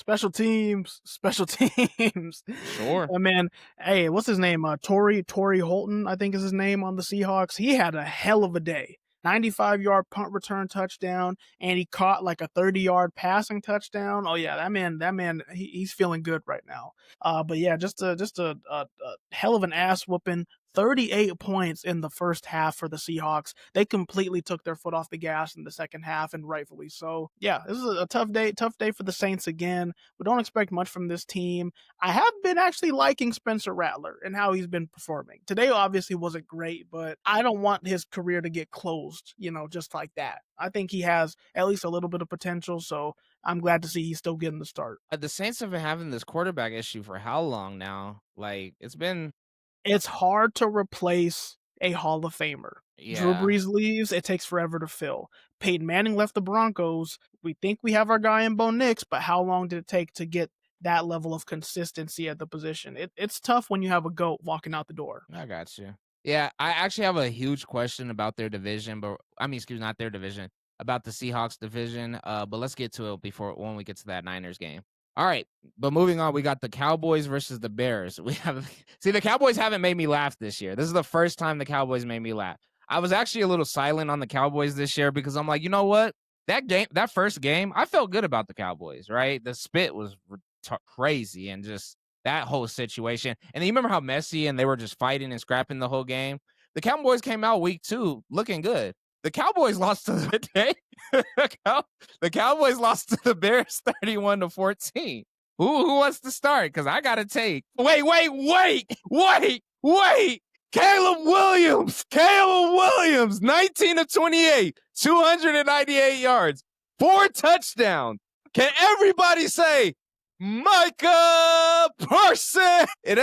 Sure. Man, hey, what's his name? Torrey Holton, I think is his name, on the Seahawks. He had a hell of a day. 95-yard punt return touchdown, and he caught like a 30-yard passing touchdown. Oh yeah, that man, he's feeling good right now. But yeah, just a hell of an ass whooping. 38 points in the first half for the Seahawks. They completely took their foot off the gas in the second half, and rightfully so. Yeah, this is a tough day for the Saints again. We don't expect much from this team. I have been actually liking Spencer Rattler and how he's been performing. Today obviously wasn't great, but I don't want his career to get closed, just like that. I think he has at least a little bit of potential, so I'm glad to see he's still getting the start. The Saints have been having this quarterback issue for how long now? Like, it's hard to replace a Hall of Famer. Yeah. Drew Brees leaves, it takes forever to fill. Peyton Manning left the Broncos. We think we have our guy in Bo Nix, but how long did it take to get that level of consistency at the position? It's tough when you have a GOAT walking out the door. I got you. Yeah, I actually have a huge question about their division, not their division, about the Seahawks division. But let's get to it when we get to that Niners game. All right, but moving on, we got the Cowboys versus the Bears. The Cowboys haven't made me laugh this year. This is the first time the Cowboys made me laugh. I was actually a little silent on the Cowboys this year because I'm like, you know what? That first game, I felt good about the Cowboys, right? The spit was crazy, and just that whole situation. And you remember how messy and they were just fighting and scrapping the whole game? The Cowboys came out week 2 looking good. The Cowboys lost to the day. The Cowboys lost to the Bears 31-14. Who wants to start? Because I got to take. Wait. Caleb Williams, 19 of 28, 298 yards, 4 touchdowns. Can everybody say Micah Parsons? It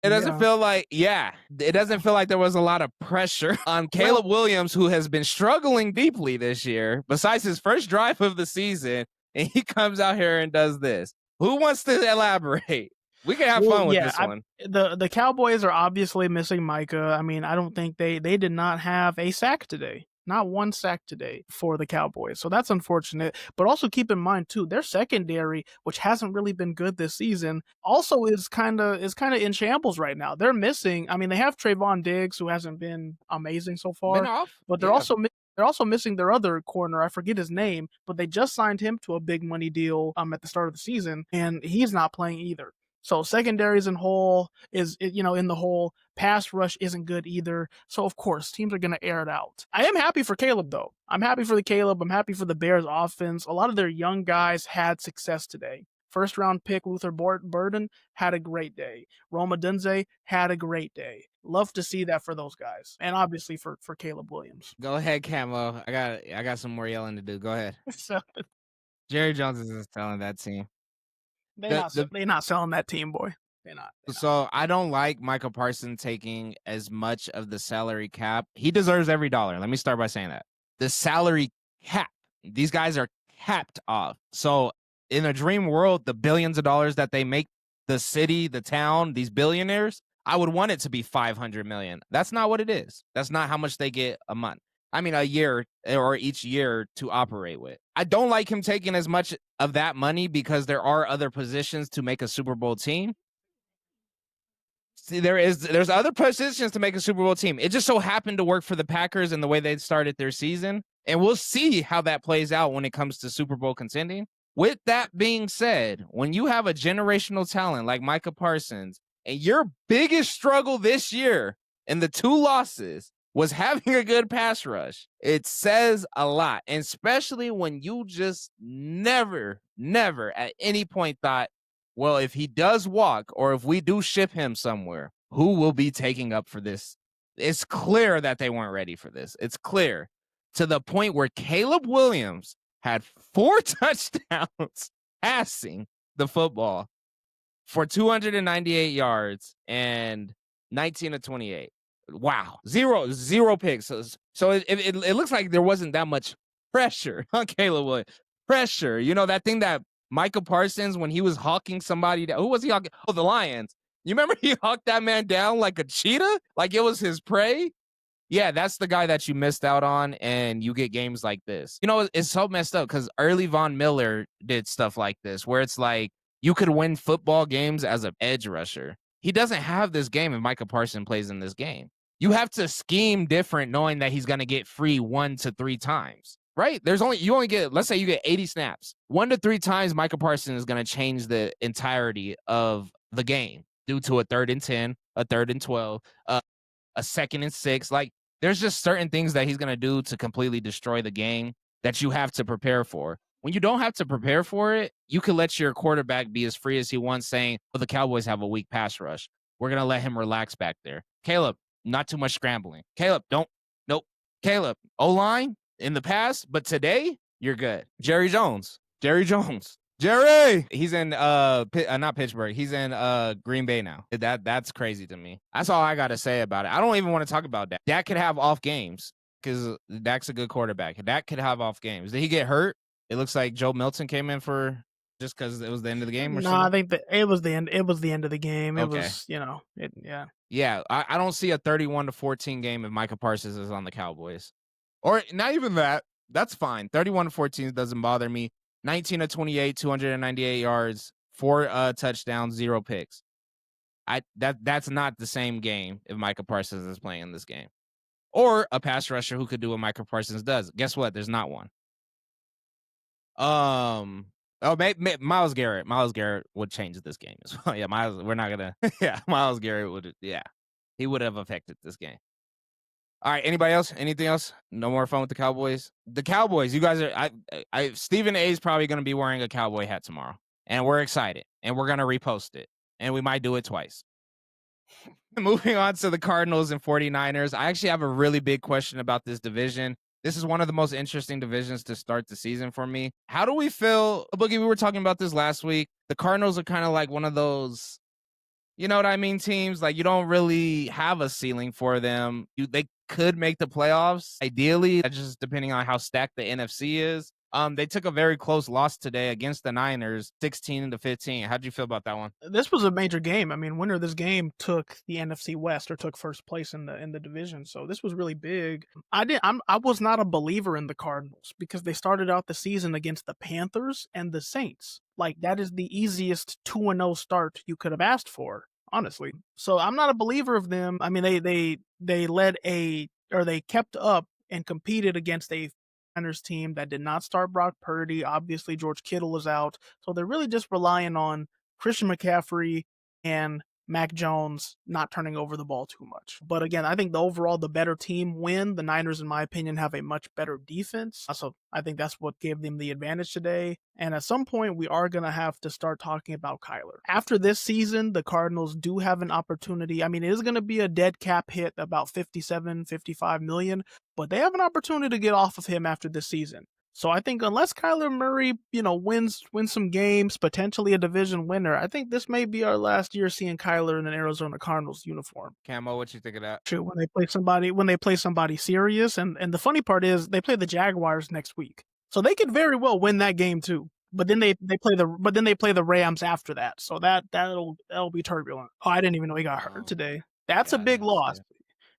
doesn't feel like, it doesn't feel like there was a lot of pressure on Caleb Williams, who has been struggling deeply this year, besides his first drive of the season, and he comes out here and does this. Who wants to elaborate? We can have fun with this one. The Cowboys are obviously missing Micah. I mean, I don't think they did not have a sack today. Not one sack today for the Cowboys. So that's unfortunate. But also keep in mind too, their secondary, which hasn't really been good this season, also is kind of in shambles right now. They're missing. I mean, they have Trayvon Diggs, who hasn't been amazing so Been far, off. but they're also missing their other corner. I forget his name, but they just signed him to a big money deal at the start of the season, and he's not playing either. So secondaries in the hole. Pass rush isn't good either. So of course, teams are going to air it out. I am happy for Caleb though. I'm happy for I'm happy for the Bears offense. A lot of their young guys had success today. First round pick Luther Burden had a great day. Roma Dunze had a great day. Love to see that for those guys, and obviously for Caleb Williams. Go ahead, Camo. I got some more yelling to do. Go ahead. So Jerry Jones is telling that team. they're not selling that team, boy. They're not. So I don't like Michael Parsons taking as much of the salary cap. He deserves every dollar. Let me start by saying that. The salary cap. These guys are capped off. So in a dream world, the billions of dollars that they make, the city, the town, these billionaires, I would want it to be 500 million. That's not what it is. That's not how much they get a month. I mean, a year or each year to operate with. I don't like him taking as much of that money because there are other positions to make a Super Bowl team. See, there's other positions to make a Super Bowl team. It just so happened to work for the Packers and the way they started their season. And we'll see how that plays out when it comes to Super Bowl contending. With that being said, when you have a generational talent like Micah Parsons, and your biggest struggle this year in the 2 losses was having a good pass rush, it says a lot. And especially when you just never at any point thought, well, if he does walk or if we do ship him somewhere, who will be taking up for this? It's clear that they weren't ready for this. It's clear to the point where Caleb Williams had 4 touchdowns passing the football for 298 yards and 19 of 28. Wow. Zero picks. So it looks like there wasn't that much pressure on Caleb Williams. Pressure. You know, that thing that Michael Parsons, when he was hawking somebody down, who was he hawking? Oh, the Lions. You remember he hawked that man down like a cheetah? Like it was his prey? Yeah, that's the guy that you missed out on, and you get games like this. You know, it's so messed up because early Von Miller did stuff like this, where it's like you could win football games as an edge rusher. He doesn't have this game if Micah Parsons plays in this game. You have to scheme different knowing that he's going to get free 1 to 3 times, right? You only get, let's say you get 80 snaps. 1 to 3 times Micah Parsons is going to change the entirety of the game due to a 3rd and 10, a 3rd and 12, a 2nd and 6. Like, there's just certain things that he's going to do to completely destroy the game that you have to prepare for. When you don't have to prepare for it, you can let your quarterback be as free as he wants, saying, well, the Cowboys have a weak pass rush. We're going to let him relax back there. Caleb, not too much scrambling. Caleb, nope. Caleb, O-line in the past, but today, you're good. Jerry Jones. Jerry! He's in not Pittsburgh. He's in Green Bay now. That's crazy to me. That's all I gotta say about it. I don't even want to talk about Dak. Dak could have off games because Dak's a good quarterback. Dak could have off games. Did he get hurt? It looks like Joe Milton came in for just because it was the end of the game or something? No, I think that it was the end. It was the end of the game. It Okay. was, yeah. Yeah, I don't see a 31-14 game if Micah Parsons is on the Cowboys. Or not even that. That's fine. 31-14 doesn't bother me. 19 of 28, 298 yards, 4 touchdowns, 0 picks. That's not the same game if Micah Parsons is playing in this game. Or a pass rusher who could do what Micah Parsons does. Guess what? There's not one. Myles Garrett. Myles Garrett would change this game as well. Yeah, Myles Garrett would. Yeah, he would have affected this game. All right. Anybody else? Anything else? No more fun with the Cowboys. The Cowboys. You guys are. Stephen A. is probably going to be wearing a cowboy hat tomorrow, and we're excited, and we're going to repost it, and we might do it twice. Moving on to the Cardinals and 49ers. I actually have a really big question about this division. This is one of the most interesting divisions to start the season for me. How do we feel? Boogie, we were talking about this last week. The Cardinals are kind of like one of those, you know what I mean, teams. Like, you don't really have a ceiling for them. They could make the playoffs, ideally, just depending on how stacked the NFC is. They took a very close loss today against the Niners, 16-15. How'd you feel about that one? This was a major game. I mean, winner of this game took the NFC West or took first place in the division. So this was really big. I was not a believer in the Cardinals because they started out the season against the Panthers and the Saints. Like that is the easiest 2-0 start you could have asked for, honestly. So I'm not a believer of them. I mean, they they kept up and competed against a Niners team that did not start Brock Purdy. Obviously, George Kittle is out. So they're really just relying on Christian McCaffrey and Mac Jones not turning over the ball too much. But again, I think the better team win. The Niners, in my opinion, have a much better defense. So I think that's what gave them the advantage today. And at some point, we are going to have to start talking about Kyler. After this season, the Cardinals do have an opportunity. I mean, it is going to be a dead cap hit, about 57, 55 million, but they have an opportunity to get off of him after this season. So I think unless Kyler Murray, wins some games, potentially a division winner, I think this may be our last year seeing Kyler in an Arizona Cardinals uniform. Camo, what you think of that? True, when they play somebody serious, and the funny part is they play the Jaguars next week, so they could very well win that game too. But then they play the Rams after that, so that'll be turbulent. Oh, I didn't even know he got hurt today. That's a big loss.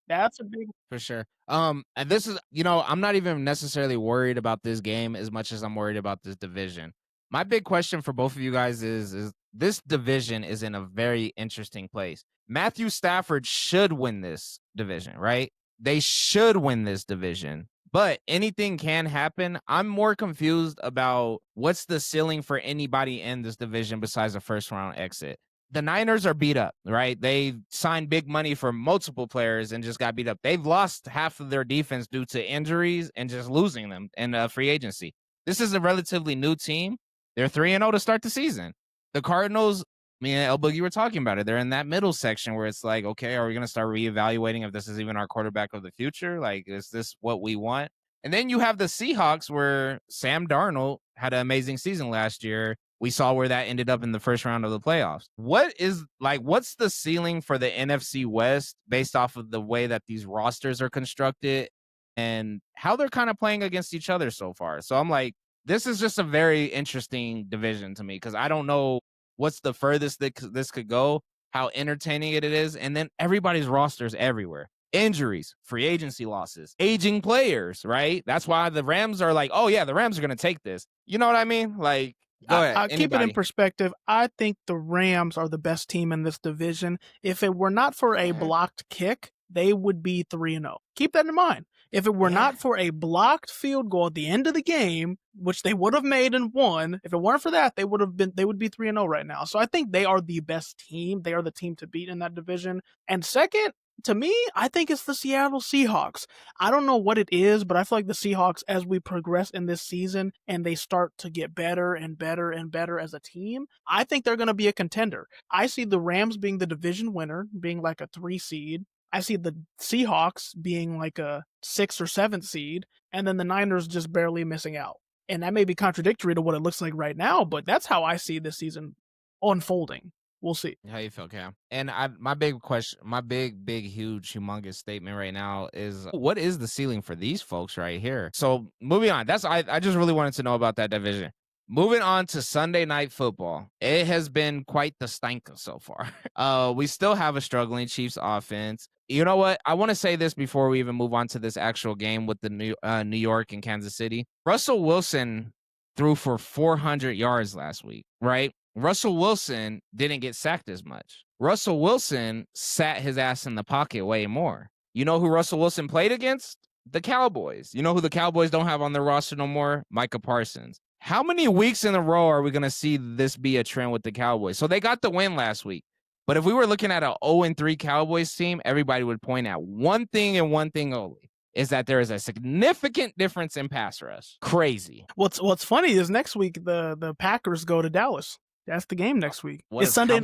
That's a big for sure. And this is, I'm not even necessarily worried about this game as much as I'm worried about this division. My big question for both of you guys is this division is in a very interesting place. Matthew Stafford should win this division, right? They should win this division, but anything can happen. I'm more confused about what's the ceiling for anybody in this division besides a first round exit. The Niners are beat up, right? They signed big money for multiple players and just got beat up. They've lost half of their defense due to injuries and just losing them in free agency. This is a relatively new team. They're 3-0 to start the season. The Cardinals, me and El.boogie were talking about it. They're in that middle section where it's like, okay, are we going to start reevaluating if this is even our quarterback of the future? Like, is this what we want? And then you have the Seahawks where Sam Darnold had an amazing season last year. We saw where that ended up in the first round of the playoffs. What's the ceiling for the NFC West based off of the way that these rosters are constructed and how they're kind of playing against each other so far? So I'm like, this is just a very interesting division to me because I don't know what's the furthest that this could go, how entertaining it is, and then everybody's rosters everywhere. Injuries, free agency losses, aging players, right? That's why the Rams are like, oh yeah, the Rams are going to take this. You know what I mean? Like, go ahead. I'll keep it in perspective. I think the Rams are the best team in this division. If it were not for a blocked kick, they would be 3-0. Keep that in mind. If it were not for a blocked field goal at the end of the game, which they would have made and won, if it weren't for that, they would be 3-0 right now. So I think they are the best team. They are the team to beat in that division. And second, to me, I think it's the Seattle Seahawks. I don't know what it is, but I feel like the Seahawks, as we progress in this season and they start to get better and better and better as a team, I think they're going to be a contender. I see the Rams being the division winner, being like a 3 seed. I see the Seahawks being like a 6 or 7 seed, and then the Niners just barely missing out. And that may be contradictory to what it looks like right now, but that's how I see this season unfolding. We'll see. How you feel, Cam? And my big question, my big, huge, humongous statement right now is, what is the ceiling for these folks right here? So moving on, I just really wanted to know about that division. Moving on to Sunday Night Football, it has been quite the stanker so far. We still have a struggling Chiefs offense. You know what? I want to say this before we even move on to this actual game with the New York and Kansas City. Russell Wilson threw for 400 yards last week, right? Russell Wilson didn't get sacked as much. Russell Wilson sat his ass in the pocket way more. You know who Russell Wilson played against? The Cowboys. You know who the Cowboys don't have on their roster no more? Micah Parsons. How many weeks in a row are we going to see this be a trend with the Cowboys? So they got the win last week. But if we were looking at an 0-3 Cowboys team, everybody would point out one thing and one thing only, is that there is a significant difference in pass rush. Crazy. What's funny is next week the Packers go to Dallas. That's the game next week. It's Sunday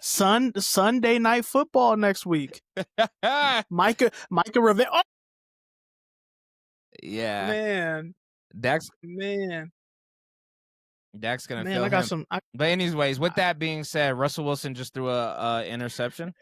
Sunday Night Football next week. Micah Revenge. Oh! Yeah, man. Dak's gonna feel I got him. But anyways, with that being said, Russell Wilson just threw a interception.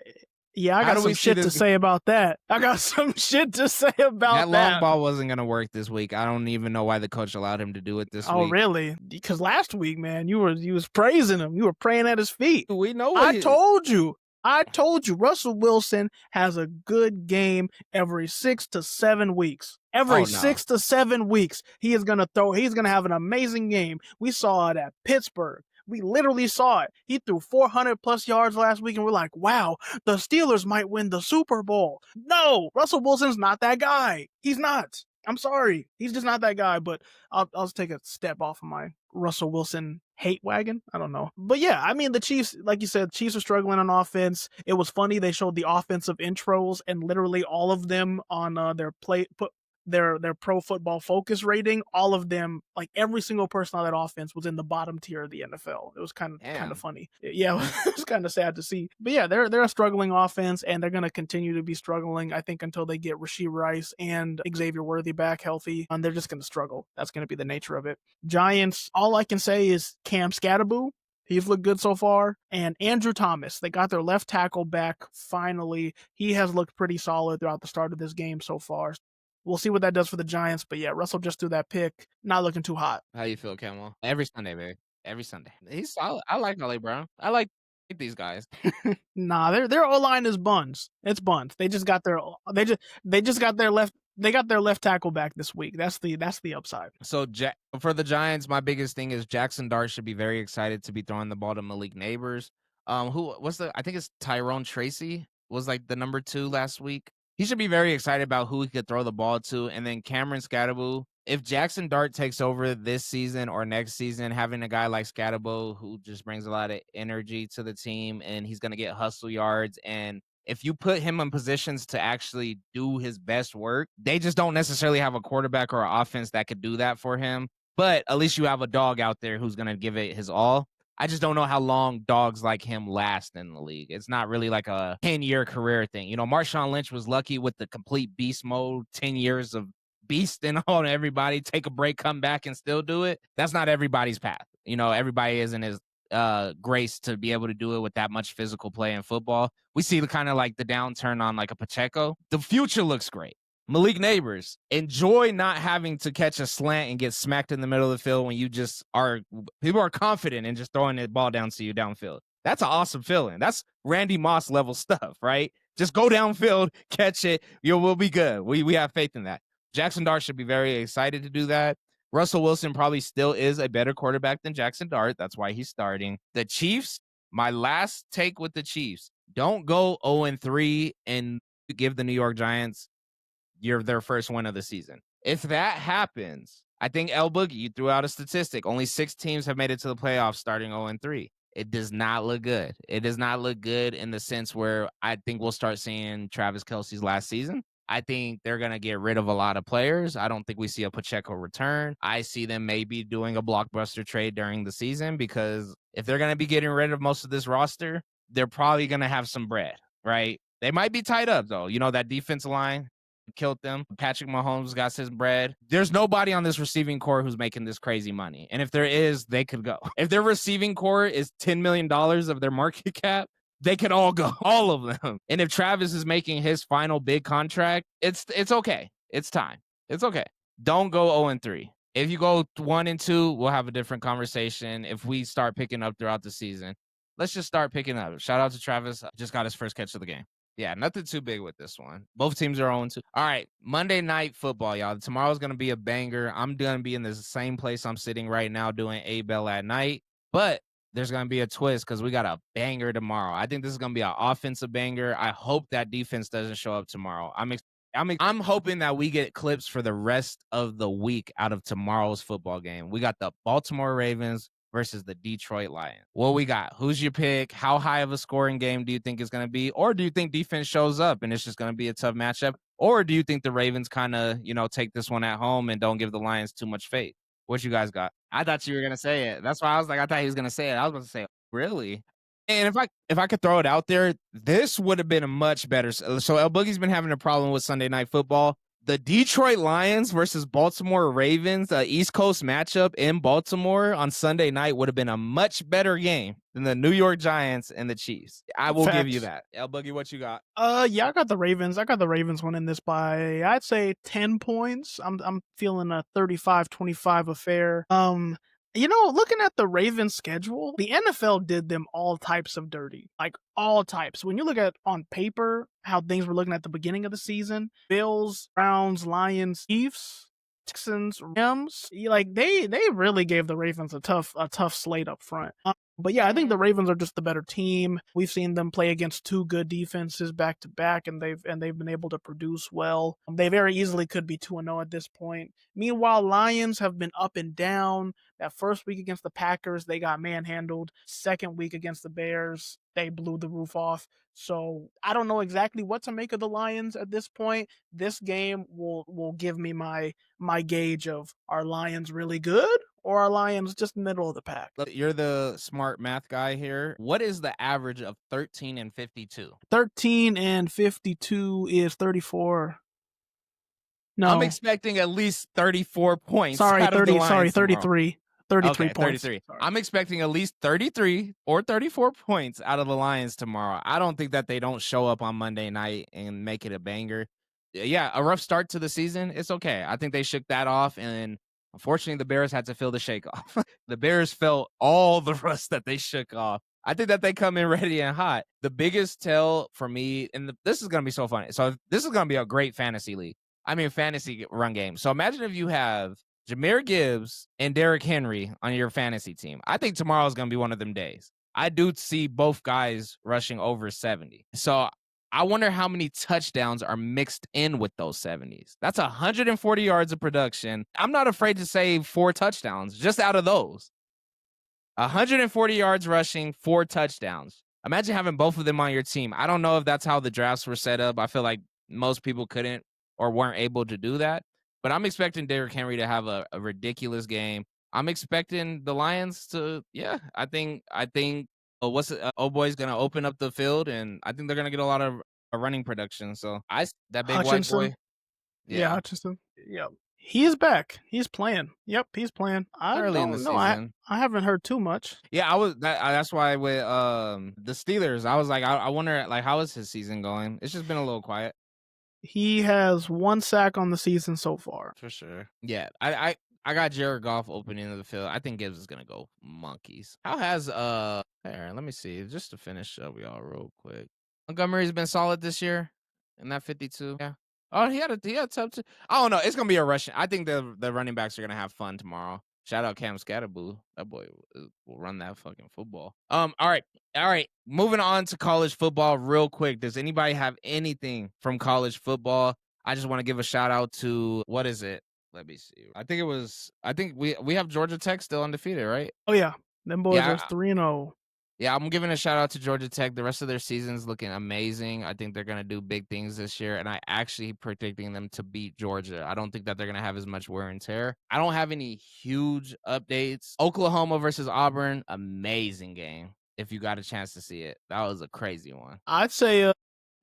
Yeah, I How got do we some see shit to this say about that. I got some shit to say about That long ball wasn't gonna work this week. I don't even know why the coach allowed him to do it this Oh, week. really? Because last week, man, you was praising him. You were praying at his feet. We know I told you. Russell Wilson has a good game every 6 to 7 weeks. Every Oh, no. 6 to 7 weeks, he's gonna have an amazing game. We saw it at Pittsburgh. We literally saw it. He threw 400 plus yards last week, and we're like, wow, the Steelers might win the Super Bowl. No, Russell Wilson's not that guy. He's not. I'm sorry. He's just not that guy, but I'll just take a step off of my Russell Wilson hate wagon. I don't know. But yeah, I mean, the Chiefs, like you said, Chiefs are struggling on offense. It was funny. They showed the offensive intros, and literally all of them on their pro football focus rating, all of them, like every single person on that offense was in the bottom tier of the NFL. It was kind of funny. Yeah, it was kind of sad to see. But yeah, they're a struggling offense, and they're going to continue to be struggling, I think, until they get Rashee Rice and Xavier Worthy back healthy, and they're just going to struggle. That's going to be the nature of it. Giants, all I can say is Cam Scatterboo. He's looked good so far. And Andrew Thomas, they got their left tackle back finally. He has looked pretty solid throughout the start of this game so far. We'll see what that does for the Giants. But yeah, Russell just threw that pick. Not looking too hot. How you feel, Camel? Every Sunday, baby. Every Sunday. He's solid. I like LA Brown. I like these guys. Nah, their O-line is buns. It's buns. They just got their left tackle back this week. That's the upside. So for the Giants, my biggest thing is Jackson Dart should be very excited to be throwing the ball to Malik Neighbors. I think it's Tyrone Tracy was like the number 2 last week. He should be very excited about who he could throw the ball to. And then Cameron Scatterboo, if Jackson Dart takes over this season or next season, having a guy like Scatterboo who just brings a lot of energy to the team, and he's going to get hustle yards, and if you put him in positions to actually do his best work, they just don't necessarily have a quarterback or an offense that could do that for him. But at least you have a dog out there who's going to give it his all. I just don't know how long dogs like him last in the league. It's not really like a 10-year career thing. You know, Marshawn Lynch was lucky with the complete beast mode, 10 years of beasting on everybody, take a break, come back, and still do it. That's not everybody's path. You know, everybody isn't as grace to be able to do it with that much physical play in football. We see the kind of like the downturn on like a Pacheco. The future looks great. Malik Neighbors, enjoy not having to catch a slant and get smacked in the middle of the field when you just people are confident in just throwing the ball down to you downfield. That's an awesome feeling. That's Randy Moss level stuff, right? Just go downfield, catch it. We'll be good. We have faith in that. Jackson Dart should be very excited to do that. Russell Wilson probably still is a better quarterback than Jackson Dart. That's why he's starting. The Chiefs, my last take with the Chiefs, don't go 0-3 and give the New York Giants their first win of the season. If that happens, I think El.boogie, you threw out a statistic. Only 6 teams have made it to the playoffs starting 0-3. It does not look good. It does not look good in the sense where I think we'll start seeing Travis Kelce's last season. I think they're going to get rid of a lot of players. I don't think we see a Pacheco return. I see them maybe doing a blockbuster trade during the season, because if they're going to be getting rid of most of this roster, they're probably going to have some bread, right? They might be tied up, though. You know, that defensive line killed them. Patrick Mahomes got his bread. There's nobody on this receiving core who's making this crazy money. And if there is, they could go. If their receiving core is $10 million of their market cap, they could all go, all of them. And if Travis is making his final big contract, it's okay. It's time. It's okay. Don't go 0-3. If you go 1-2, we'll have a different conversation. If we start picking up throughout the season, let's just start picking up. Shout out to Travis. Just got his first catch of the game. Yeah, nothing too big with this one. Both teams are 0-2. All right, Monday Night Football, y'all. Tomorrow's going to be a banger. I'm going to be in the same place I'm sitting right now doing A-Bell at night. But there's going to be a twist because we got a banger tomorrow. I think this is going to be an offensive banger. I hope that defense doesn't show up tomorrow. I'm hoping that we get clips for the rest of the week out of tomorrow's football game. We got the Baltimore Ravens versus the Detroit Lions. What we got? Who's your pick? How high of a scoring game do you think it's going to be? Or do you think defense shows up and it's just going to be a tough matchup? Or do you think the Ravens kind of, take this one at home and don't give the Lions too much faith? What you guys got? I thought you were going to say it. That's why I was like, I thought he was going to say it. I was about to say, really? And if I could throw it out there, this would have been a much better. So El.Boogie's been having a problem with Sunday Night Football. The Detroit Lions versus Baltimore Ravens, East Coast matchup in Baltimore on Sunday night would have been a much better game than the New York Giants and the Chiefs. I will give you that. El.boogie, what you got? Yeah, I got the Ravens. I got the Ravens winning this by, I'd say, 10 points. I'm feeling a 35-25 affair. Looking at the Ravens schedule, the NFL did them all types of dirty. Like all types. When you look at on paper how things were looking at the beginning of the season, Bills, Browns, Lions, Chiefs, Texans, Rams, like they really gave the Ravens a tough slate up front. But yeah, I think the Ravens are just the better team. We've seen them play against two good defenses back to back, and they've been able to produce well. They very easily could be 2-0 at this point. Meanwhile, Lions have been up and down. That first week against the Packers, they got manhandled. Second week against the Bears, they blew the roof off. So I don't know exactly what to make of the Lions at this point. This game will give me my gauge of, are Lions really good or are Lions just middle of the pack? Look, you're the smart math guy here. What is the average of 13 and 52? 13 and 52 is 34. No. I'm expecting at least 34 points. Sorry, out of the Lions 33. 33 okay, points. 33. Sorry. I'm expecting at least 33 or 34 points out of the Lions tomorrow. I don't think that they don't show up on Monday night and make it a banger. Yeah, a rough start to the season. It's okay. I think they shook that off, and unfortunately, the Bears had to feel the shake off. The Bears felt all the rust that they shook off. I think that they come in ready and hot. The biggest tell for me, and this is going to be so funny. So this is going to be a great fantasy league. I mean, fantasy run game. So imagine if you have Jahmyr Gibbs and Derrick Henry on your fantasy team. I think tomorrow is going to be one of them days. I do see both guys rushing over 70. So I wonder how many touchdowns are mixed in with those 70s. That's 140 yards of production. I'm not afraid to say 4 touchdowns just out of those. 140 yards rushing, 4 touchdowns. Imagine having both of them on your team. I don't know if that's how the drafts were set up. I feel like most people couldn't or weren't able to do that. But I'm expecting Derrick Henry to have a ridiculous game. I'm expecting the Lions to, I think old boy's going to open up the field, and I think they're going to get a lot of running production. So that big Hutchinson. white boy. Yeah, Hutchinson. Yep. He is back. He's playing. Yep, he's playing. Early in the season. I haven't heard too much. Yeah, that's why with the Steelers, I was like, I wonder, like, how is his season going? It's just been a little quiet. He has 1 sack on the season so far. For sure. Yeah, I got Jared Goff opening the field. I think Gibbs is gonna go monkeys. How has here, let me see, just to finish up y'all real quick. Montgomery's been solid this year in that 52. Yeah. Oh, he had a tough. I don't know. It's gonna be a rushing. I think the running backs are gonna have fun tomorrow. Shout out Cam Scatterboo. That boy will run that fucking football. All right. Moving on to college football real quick. Does anybody have anything from college football? I just want to give a shout out to, what is it? Let me see. I think we have Georgia Tech still undefeated, right? Oh yeah. Them boys are 3-0. Yeah, I'm giving a shout out to Georgia Tech. The rest of their season's looking amazing. I think they're going to do big things this year, and I actually predicting them to beat Georgia. I don't think that they're going to have as much wear and tear. I don't have any huge updates. Oklahoma versus Auburn, amazing game. If you got a chance to see it, that was a crazy one. I'd say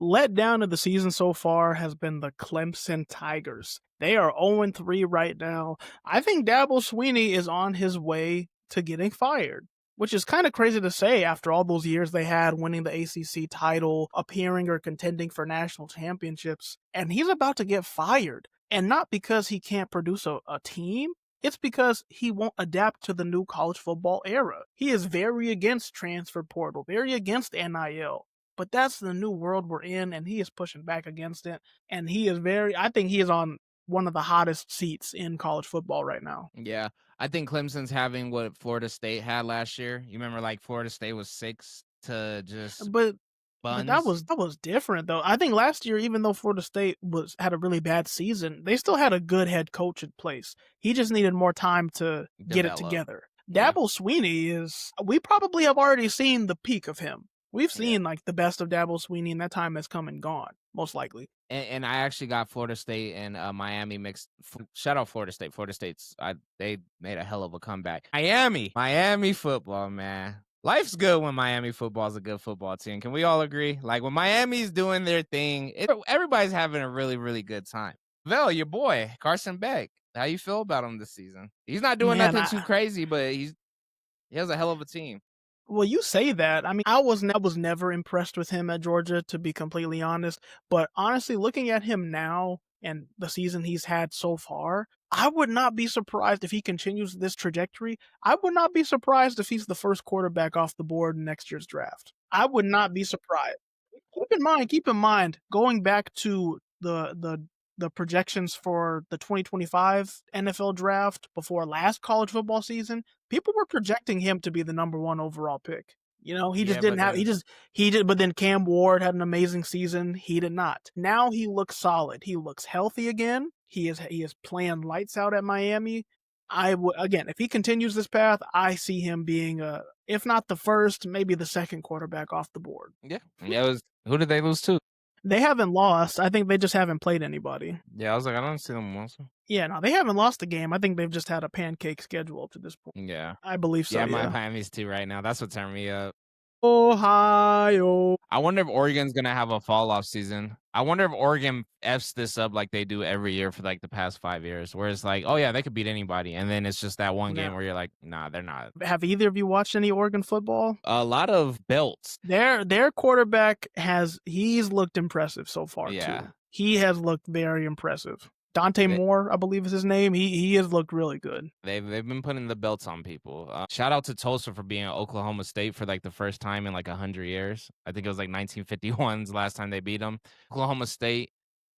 let down of the season so far has been the Clemson Tigers. They are 0-3 right now. I think Dabo Swinney is on his way to getting fired, which is kind of crazy to say after all those years they had winning the ACC title, appearing or contending for national championships, and he's about to get fired. And not because he can't produce a team, it's because he won't adapt to the new college football era. He is very against transfer portal, very against NIL. But that's the new world we're in, and he is pushing back against it. And I think he is on one of the hottest seats in college football right now. Yeah. I think Clemson's having what Florida State had last year. You remember, like, Florida State was 6 to just But buns. that was different though. I think last year, even though Florida State had a really bad season, they still had a good head coach in place. He just needed more time to get it together. Yeah. Dabo Swinney we probably have already seen the peak of him. We've seen like the best of Dabo Swinney, and that time has come and gone, most likely. And I actually got Florida State and Miami mixed. Shout out Florida State. Florida State's they made a hell of a comeback. Miami football, man. Life's good when Miami football is a good football team. Can we all agree? Like when Miami's doing their thing, everybody's having a really, really good time. Vel, your boy, Carson Beck. How you feel about him this season? He's not doing Man, nothing too crazy, but he has a hell of a team. well, you say that. I mean, I was never impressed with him at Georgia, to be completely honest. But honestly, looking at him now and the season he's had so far, I would not be surprised if he continues this trajectory. I would not be surprised if he's the first quarterback off the board in next year's draft. I would not be surprised. Keep in mind, going back to the projections for the 2025 NFL draft before last college football season, people were projecting him to be the number 1 overall pick. You know, he just Yeah, didn't but have then he did but then Cam Ward had an amazing season. He did not. Now he looks solid. He looks healthy again. He is playing lights out at Miami. Again, if he continues this path, I see him being if not the first, maybe the second quarterback off the board. yeah, who did they lose to? They haven't lost. I think they just haven't played anybody. Yeah, I was like, I don't see them once. Yeah, no, they haven't lost a game. I think they've just had a pancake schedule up to this point. Yeah, I believe so. yeah, Yeah. Miami's too right now. That's what turned me up. Ohio. I wonder if Oregon's gonna have a fall off season. I wonder if Oregon f's this up like they do every year for like the past 5 years, where it's like, oh yeah, they could beat anybody, and then it's just that one game No. where you're like, nah, they're not. Have either of you watched any Oregon football? A lot of belts. Their quarterback he's looked impressive so far Yeah. too. He has looked very impressive. Dante Moore, I believe is his name. He has looked really good. They've been putting the belts on people. Shout out to Tulsa for being at Oklahoma State for like the first time in like 100 years. I think it was like 1951's last time they beat them. Oklahoma State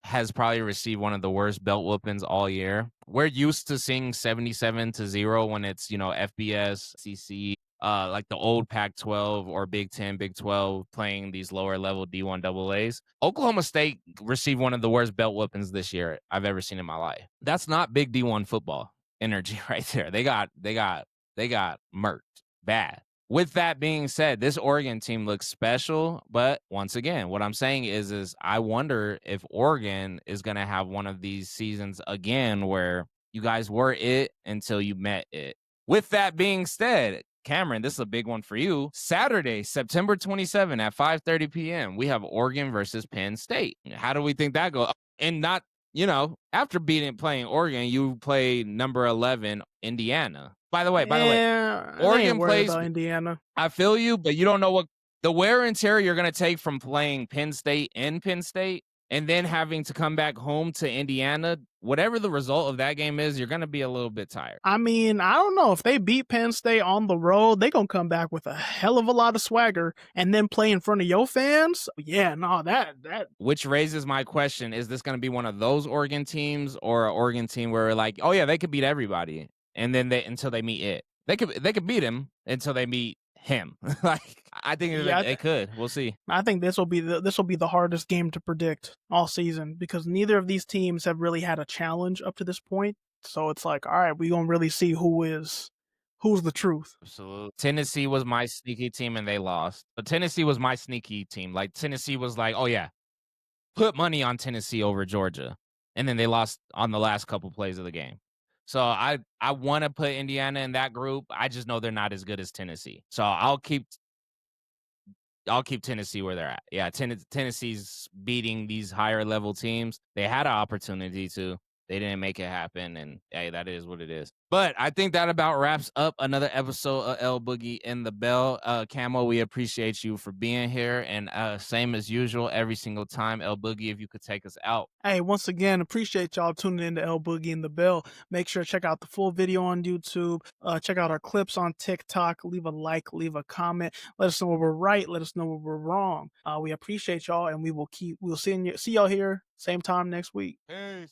has probably received one of the worst belt whoopings all year. We're used to seeing 77-0 when it's, FBS, CC, like the old Pac-12 or Big 10, Big 12 playing these lower level D1 AA's. Oklahoma State received one of the worst belt whoopings this year I've ever seen in my life. That's not big D1 football energy right there. They got murked bad. With that being said, this Oregon team looks special, but once again, what I'm saying is I wonder if Oregon is going to have one of these seasons again where you guys were it until you met it. With that being said, Cameron, this is a big one for you. Saturday, September 27 at 5:30 p.m., we have Oregon versus Penn State. How do we think that goes? And not, after playing Oregon, you play number 11, Indiana. By the way, Oregon plays Indiana. I feel you, but you don't know what the wear and tear you're going to take from playing Penn State and Penn State and then having to come back home to Indiana. Whatever the result of that game is, you're going to be a little bit tired. I mean, I don't know. If they beat Penn State on the road, they're going to come back with a hell of a lot of swagger and then play in front of your fans. Yeah, no, that. Which raises my question, is this going to be one of those Oregon teams or an Oregon team where we're like, oh yeah, they could beat everybody and then until they meet it. They could beat him until they meet him. Like, I think they could. We'll see. I think this will be the hardest game to predict all season because neither of these teams have really had a challenge up to this point. So it's like, all right, we're gonna really see who's the truth. Absolutely. Tennessee was my sneaky team and they lost. But Tennessee was my sneaky team. Like, Tennessee was like, oh yeah, put money on Tennessee over Georgia. And then they lost on the last couple plays of the game. So I want to put Indiana in that group. I just know they're not as good as Tennessee. So I'll keep Tennessee where they're at. Yeah, Tennessee's beating these higher level teams. They had an opportunity to. They didn't make it happen, and hey, that is what it is. But I think that about wraps up another episode of El.boogie.and.the.bell. Camo, we appreciate you for being here, and same as usual, every single time, El.boogie, if you could take us out. Hey, once again, appreciate y'all tuning in to El.boogie.and.the.bell. Make sure to check out the full video on YouTube. Check out our clips on TikTok. Leave a like, leave a comment. Let us know where we're right. Let us know where we're wrong. We appreciate y'all, and we'll see y'all here same time next week. Peace.